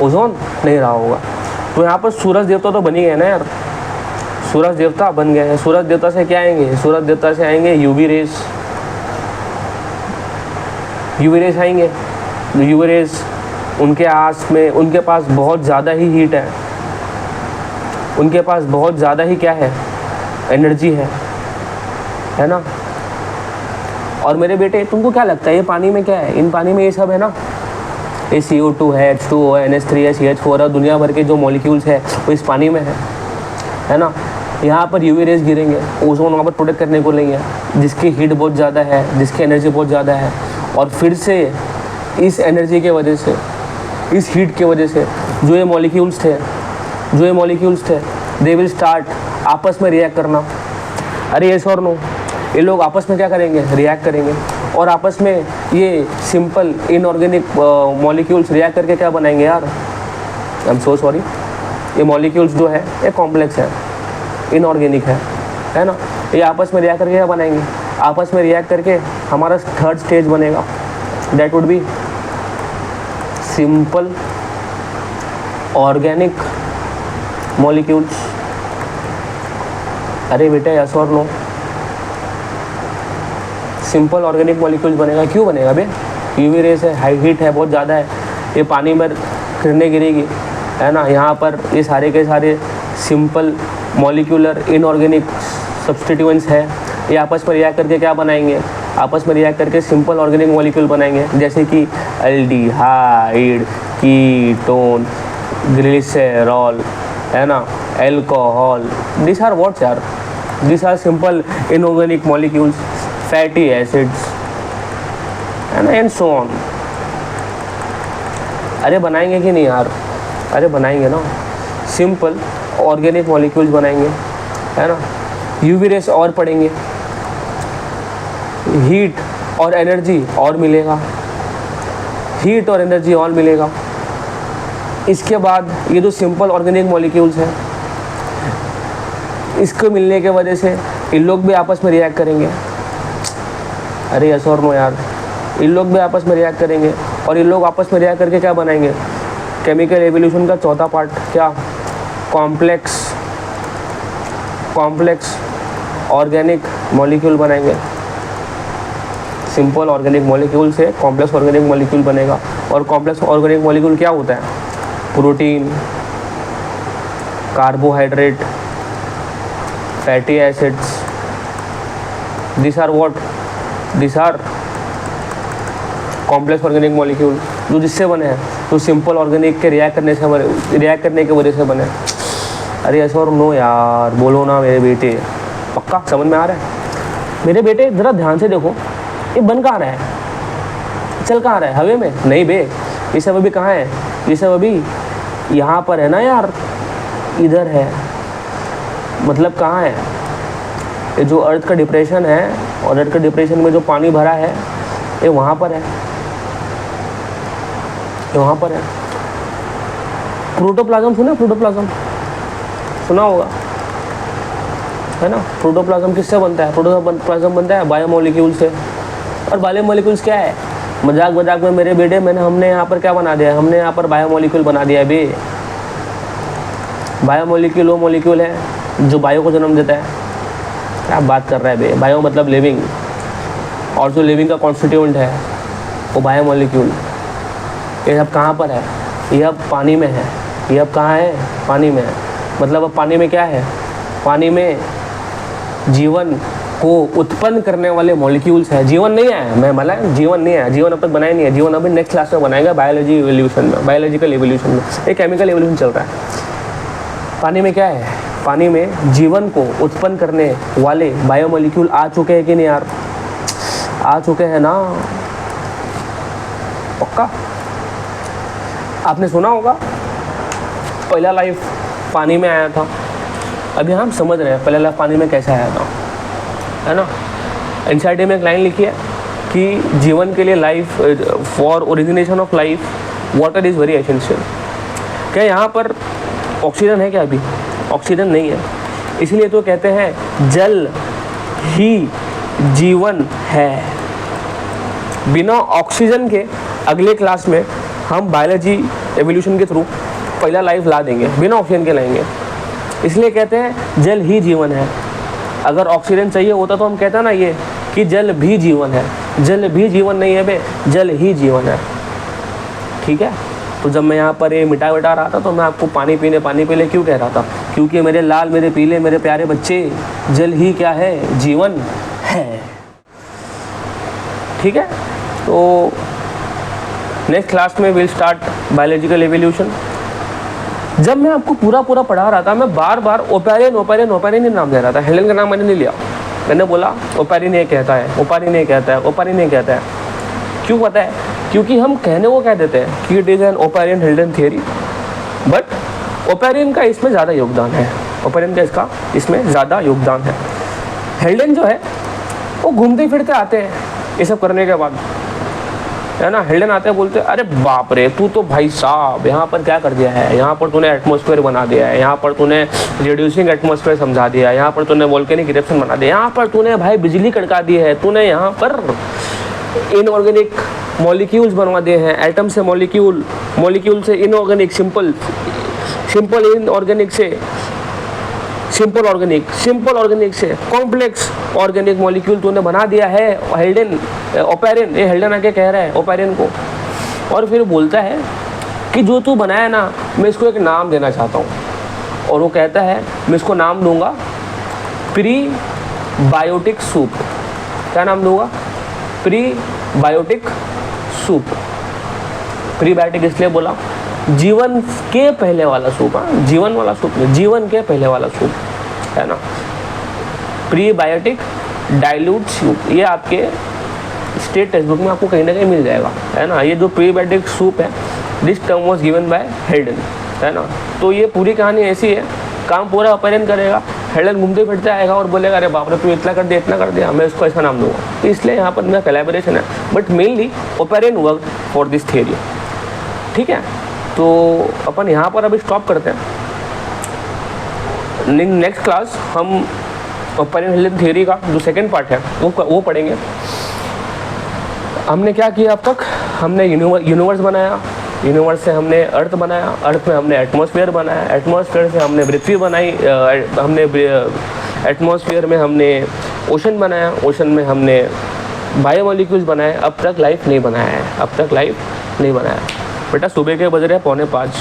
ओजोन नहीं रहा होगा। तो यहाँ पर सूरज देवता तो बन ही गए ना यार, सूरज देवता बन गए हैं। सूरज देवता से क्या आएंगे? सूरज देवता से आएंगे यूवी रेस, यूवी रेस आएंगे। यूवी रेस उनके पास बहुत ज़्यादा ही हीट है, उनके पास बहुत ज़्यादा ही क्या है? एनर्जी है ना। और मेरे बेटे, तुमको क्या लगता है ये पानी में क्या है? इन पानी में ये सब है ना, ये CO2 है, H2O है, NH3 है, CH4 है, दुनिया भर के जो मॉलिक्यूल्स है वो इस पानी में है ना। यहाँ पर यूवी रेस गिरेंगे, ओजोन वहाँ पर प्रोटेक्ट करने को लेंगे, जिसकी हीट बहुत ज़्यादा है, जिसकी एनर्जी बहुत ज़्यादा है। और फिर से इस एनर्जी के वजह से, इस हीट के वजह से जो ये मॉलिक्यूल्स थे दे विल स्टार्ट आपस में रिएक्ट करना। अरे यस और नो, ये लोग आपस में क्या करेंगे? रिएक्ट करेंगे। और आपस में ये सिंपल इनऑर्गेनिक मॉलिक्यूल्स रिएक्ट करके क्या बनाएंगे यार? आई एम सो सॉरी, ये मॉलिक्यूल्स जो है ये कॉम्प्लेक्स है, इनऑर्गेनिक है ना। ये आपस में रिएक्ट करके क्या बनाएंगे? आपस में रिएक्ट करके हमारा थर्ड स्टेज बनेगा, that would be simple organic molecules. अरे बेटा यस और नो, सिंपल ऑर्गेनिक मॉलिक्यूल्स बनेगा। क्यों बनेगा बे? यूवी रेस है, हाई हीट है, बहुत ज़्यादा है, ये पानी में किरणें गिरेगी, है ना। यहाँ पर ये सारे के सारे सिंपल मॉलिक्यूलर इनऑर्गेनिक सब्स्टिट्यूएंट्स है, ये आपस में रिएक्ट करके क्या बनाएंगे? आपस में रिएक्ट करके सिंपल ऑर्गेनिक मॉलिक्यूल बनाएंगे, जैसे कि एल्डिहाइड, कीटोन, ग्लिसरॉल, है ना, एल्कोहल। दिस आर व्हाट्स यार? This are simple inorganic molecules, fatty acids, है ना, एंड सो ऑन। अरे बनाएंगे कि नहीं यार? अरे बनाएंगे ना, सिंपल ऑर्गेनिक मॉलिक्यूल्स बनाएंगे, है ना। यूवी रेस और पढ़ेंगे, हीट और एनर्जी और मिलेगा, हीट और एनर्जी और मिलेगा। इसके बाद ये जो सिंपल ऑर्गेनिक मॉलिक्यूल्स हैं, इसको मिलने के वजह से इन लोग भी आपस में रिएक्ट करेंगे। अरे यस और नो यार, इन लोग भी आपस में रिएक्ट करेंगे, और इन लोग आपस में रिएक्ट करके क्या बनाएंगे? केमिकल एवोल्यूशन का चौथा पार्ट क्या? कॉम्प्लेक्स ऑर्गेनिक मॉलिक्यूल बनाएंगे। सिंपल ऑर्गेनिक मॉलिक्यूल से कॉम्प्लेक्स ऑर्गेनिक मॉलिक्यूल बनेगा। और कॉम्प्लेक्स ऑर्गेनिक मॉलिक्यूल क्या होता है? Protein, carbohydrate, fatty acids. This are what? This are complex organic molecule, जो जिससे बने हैं, जो सिंपल ऑर्गेनिक के रिएक्ट करने की वजह से बने। अरे ऐसा और नो यार, बोलो ना मेरे बेटे, पक्का समझ में आ रहा है? मेरे बेटे ज़रा ध्यान से देखो, ये बन कहाँ रहा है? चल कहाँ रहा है? हवे में? नहीं बे, ये सब अभी कहाँ है? ये सब अभी यहाँ पर है ना यार, इधर है। मतलब कहाँ है? ये जो अर्थ का डिप्रेशन है, और अर्थ का डिप्रेशन में जो पानी भरा है, ये वहाँ पर है, ये वहाँ पर है। प्रोटोप्लाज्म सुना? प्रोटोप्लाज्म सुना होगा, है ना। प्रोटोप्लाज्म किससे बनता है? प्रोटोप्लाज्म बनता है बायोमोलिक्यूल से। और बायोमोलिक्यूल्स क्या है? मजाक में मेरे बेटे, हमने यहाँ पर क्या बना दिया है? हमने यहाँ पर बायोमोलिक्यूल बना दिया है बे। बायोमोलिक्यूल वो मोलिक्यूल है जो बायो को जन्म देता है। क्या बात कर रहा है बे? बायो मतलब लिविंग, और जो लिविंग का कॉन्स्टिट्यूएंट है वो बायोमोलिक्यूल। ये अब कहाँ पर है? ये अब पानी में है। ये अब कहाँ है? पानी में है। मतलब अब पानी में क्या है? पानी में जीवन को उत्पन्न करने वाले मॉलिक्यूल्स हैं। जीवन नहीं है, मैं बोला जीवन नहीं है, जीवन अब तक बनाया नहीं है। जीवन अभी नेक्स्ट क्लास में बनाएगा, बायोलॉजी एवोल्यूशन में, बायोलॉजिकल एवोल्यूशन में। एक केमिकल एवोल्यूशन चल रहा है। पानी में क्या है? पानी में जीवन को उत्पन्न करने वाले बायोमोलिक्यूल आ चुके हैं कि नहीं यार? आ चुके हैं ना, पक्का। आपने सुना होगा पहला लाइफ पानी में आया था। अभी हम समझ रहे हैं पहला लाइफ पानी में कैसे आया था, है ना। एनसीईआरटी में एक लाइन लिखी है कि जीवन के लिए life, for origination of life water is very essential. क्या यहाँ पर ऑक्सीजन है क्या? अभी ऑक्सीजन नहीं है, इसलिए तो कहते हैं जल ही जीवन है। बिना ऑक्सीजन के अगले क्लास में हम बायोलॉजी एवोल्यूशन के थ्रू पहला लाइफ ला देंगे, बिना ऑक्सीजन के लाएंगे। इसलिए कहते हैं जल ही जीवन है। अगर ऑक्सीजन चाहिए होता तो हम कहते ना ये कि जल भी जीवन है। जल भी जीवन नहीं है बे, जल ही जीवन है। ठीक है। तो जब मैं यहाँ पर ये मिटा रहा था तो मैं आपको पानी पीले क्यों कह रहा था? क्योंकि मेरे लाल, मेरे पीले, मेरे प्यारे बच्चे, जल ही क्या है? जीवन है। ठीक है। तो नेक्स्ट क्लास में विल स्टार्ट बायोलॉजिकल एवोल्यूशन। जब मैं आपको पूरा पढ़ा रहा था, मैं बार बार ओपेरिन ही नाम दे रहा था। हेलन का नाम मैंने नहीं लिया। मैंने बोला ओपेरिन ये कहता है, ओपेरिन ये कहता है, ओपेरिन ये कहता है। क्यों पता है? क्योंकि हम कहने को कह देते हैं कि it is an Oparin Haldane theory, but Oparin का इसमें ज़्यादा योगदान है। ओपेरिन का इसमें ज़्यादा योगदान है। हिल्डन जो है वो घूमते फिरते आते हैं ये सब करने के बाद, है ना। हिल्डन आते हैं, बोलते हैं अरे बाप रे, तू तो भाई साहब यहाँ पर क्या कर दिया है? यहाँ पर तूने एटमॉस्फेयर बना दिया है, यहाँ पर तूने रिड्यूसिंग एटमॉस्फेयर समझा दिया है, यहाँ पर तूने वोल्केनिक इरप्शन बना दिया, यहाँ पर तूने भाई बिजली कड़का दी है, तूने यहाँ पर इनऑर्गेनिक मॉलिक्यूल्स बनवा दिए हैं। एटम से मॉलिक्यूल, मॉलिक्यूल से इनऑर्गेनिक, सिंपल इनऑर्गेनिक से सिंपल ऑर्गेनिक से कॉम्प्लेक्स ऑर्गेनिक मॉलिक्यूल तूने बना दिया है हेल्डेन ओपेरिन, ये हेल्डेन आके कह रहा है ओपेरिन को, और फिर बोलता है कि जो तू बनाया ना मैं इसको एक नाम देना चाहता हूँ, और वो कहता है मैं इसको नाम दूंगा प्रीबायोटिक सूप। क्या नाम दूंगा? Prebiotic soup. प्रीबायोटिक इसलिए बोला, जीवन के पहले वाला सूप, हाँ जीवन वाला सूप नहीं, जीवन के पहले वाला सूप है ना, प्रीबायोटिक डाइल्यूट सूप। ये आपके स्टेट टेक्स्ट बुक में आपको कहीं ना कहीं मिल जाएगा, है ना। ये जो प्रीबायोटिक सूप है, this term was given by हेल्डन, है ना। तो ये पूरी कहानी ऐसी है, काम पूरा ओपेरिन करेगा, हेल्डन घूमते फिरते आएगा और बोलेगा अरे बाप रे तू इतना कर दिया, मैं इसको ऐसा नाम दूंगा। तो इसलिए यहाँ पर मेरा कोलैबोरेशन है, but mainly Oparin work for this theory. ठीक है, तो अपन यहाँ पर अभी स्टॉप करते हैं। नेक्स्ट क्लास हम ओपेरिन हेल्डन थियरी का जो सेकेंड पार्ट है वो पढ़ेंगे। हमने क्या किया अब तक? हमने यूनिवर्स बनाया, यूनिवर्स से हमने अर्थ बनाया, अर्थ में हमने एटमॉस्फेयर बनाया, एटमॉस्फेयर से हमने पृथ्वी बनाई, हमने एटमॉस्फेयर में हमने ओशन बनाया, ओशन में हमने बायोमोलिक्यूल्स बनाए। अब तक लाइफ नहीं बनाया। बेटा सुबह के बज रहे हैं 4:45,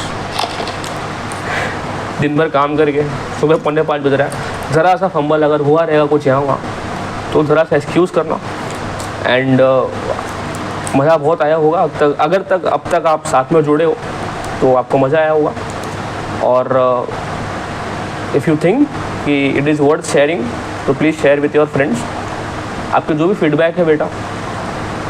दिन भर काम करके सुबह 4:45 बज रहा है। ज़रा सा फंबल अगर हुआ रहेगा कुछ यहाँ हुआ तो ज़रा सा एक्सक्यूज़ करना। एंड मज़ा बहुत आया होगा अब तक आप साथ में जुड़े हो तो आपको मज़ा आया होगा। और इफ़ यू थिंक कि इट इज़ वर्थ शेयरिंग तो please share with your friends. आपके जो भी फीडबैक है बेटा,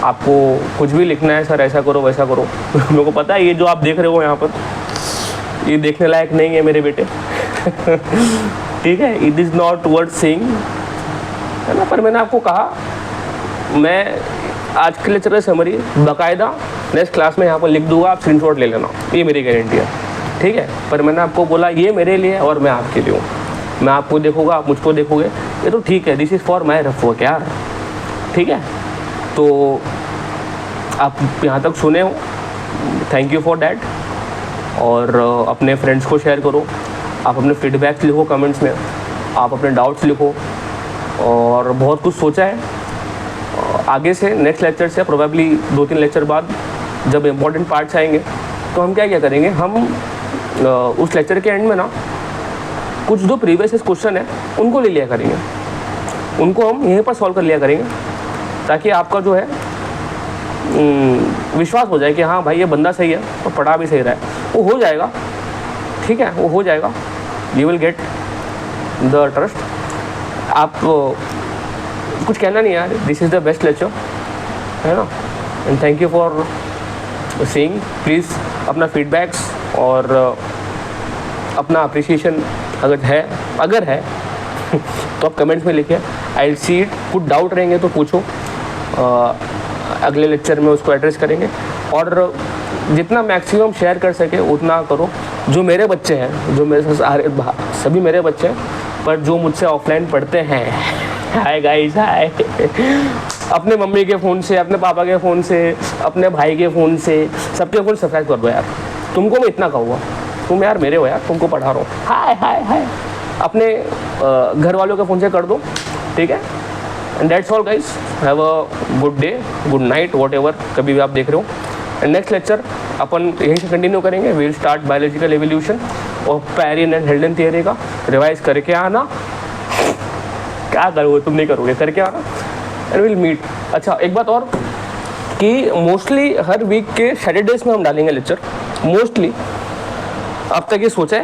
आपको कुछ भी लिखना है, सर ऐसा करो वैसा करो मेरे को पता है ये जो आप देख रहे हो यहाँ पर ये देखने लायक नहीं है मेरे बेटे ठीक है, it is not worth seeing, है ना। पर मैंने आपको कहा मैं आज के लेक्चर का समरी बाकायदा नेक्स्ट क्लास में यहाँ पर लिख दूंगा, आप स्क्रीनशॉट ले लेना, ये मेरी गारंटी है। ठीक है, पर मैंने आपको बोला ये मेरे लिए और मैं आपके लिए हूँ, मैं आपको देखूँगा आप मुझको देखोगे, ये तो ठीक है, this is for my rough work यार। ठीक है, तो आप यहाँ तक सुने हो, थैंक यू फॉर डैट। और अपने फ्रेंड्स को शेयर करो, आप अपने फीडबैक्स लिखो कमेंट्स में, आप अपने डाउट्स लिखो। और बहुत कुछ सोचा है आगे से, नेक्स्ट लेक्चर से प्रोबेबली 2-3 लेक्चर बाद जब इम्पोर्टेंट पार्ट्स आएंगे तो हम क्या करेंगे, हम उस लेक्चर के एंड में ना कुछ जो प्रीवियस क्वेश्चन है उनको ले लिया करेंगे, उनको हम यहीं पर सॉल्व कर लिया करेंगे, ताकि आपका जो है विश्वास हो जाए कि हाँ भाई ये बंदा सही है और पढ़ा भी सही रहा है। वो हो जाएगा, ठीक है, वो हो जाएगा, you will get the trust. आप कुछ कहना नहीं यार, this is the best lecture, है ना। And thank you for seeing. Please अपना फीडबैक्स और अपना अप्रिसिएशन अगर है तो आप कमेंट्स में लिखिए, आई विल सी इट। कुछ डाउट रहेंगे तो पूछो, अगले लेक्चर में उसको एड्रेस करेंगे। और जितना मैक्सिमम शेयर कर सके उतना करो। जो मेरे बच्चे हैं, जो मेरे सभी मेरे बच्चे हैं, पर जो मुझसे ऑफलाइन पढ़ते हैं, हाय गाइस हाय अपने मम्मी के फ़ोन से, अपने पापा के फ़ोन से, अपने भाई के फ़ोन से, सबके फ़ोन सब्सक्राइब कर दो यार। तुमको मैं इतना कहूँगा, तुम यार मेरे हो यार, तुमको पढ़ा रहा हूँ, हाय हाय हाय। अपने घर वालों के फ़ोन से कर दो, ठीक है। And that's all guys, have a good day, good night, what ever कभी भी आप देख रहे हो। एंड नेक्स्ट लेक्चर अपन यहीं से कंटिन्यू करेंगे। We will start biological evolution और पेरिन एंड हेल्डन थियरी का रिवाइज करके आना। क्या करोगे तुम, नहीं करोगे, करके आना एंड विल मीट। अच्छा एक बात और कि मोस्टली हर वीक के सैटरडेज में हम डालेंगे लेक्चर, मोस्टली। अब तक ये सोचा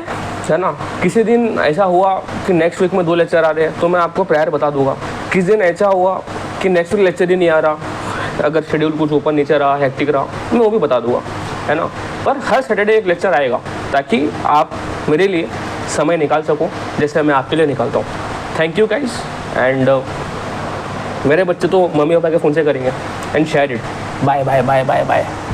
है ना, किसी दिन ऐसा हुआ कि नेक्स्ट वीक में 2 लेक्चर आ रहे हैं तो मैं आपको प्रायर बता दूंगा। किस दिन ऐसा हुआ कि नेक्स्ट वीक लेक्चर ही नहीं आ रहा, अगर शेड्यूल कुछ ऊपर नीचे रहा, हेक्टिक रहा, मैं वो भी बता दूंगा, है ना। पर हर सैटरडे एक लेक्चर आएगा ताकि आप मेरे लिए समय निकाल सको जैसे मैं आपके लिए निकालता हूँ। Thank you guys. एंड मेरे बच्चे तो मम्मी पापा के फ़ोन से करेंगे। And share it. Bye bye bye bye bye.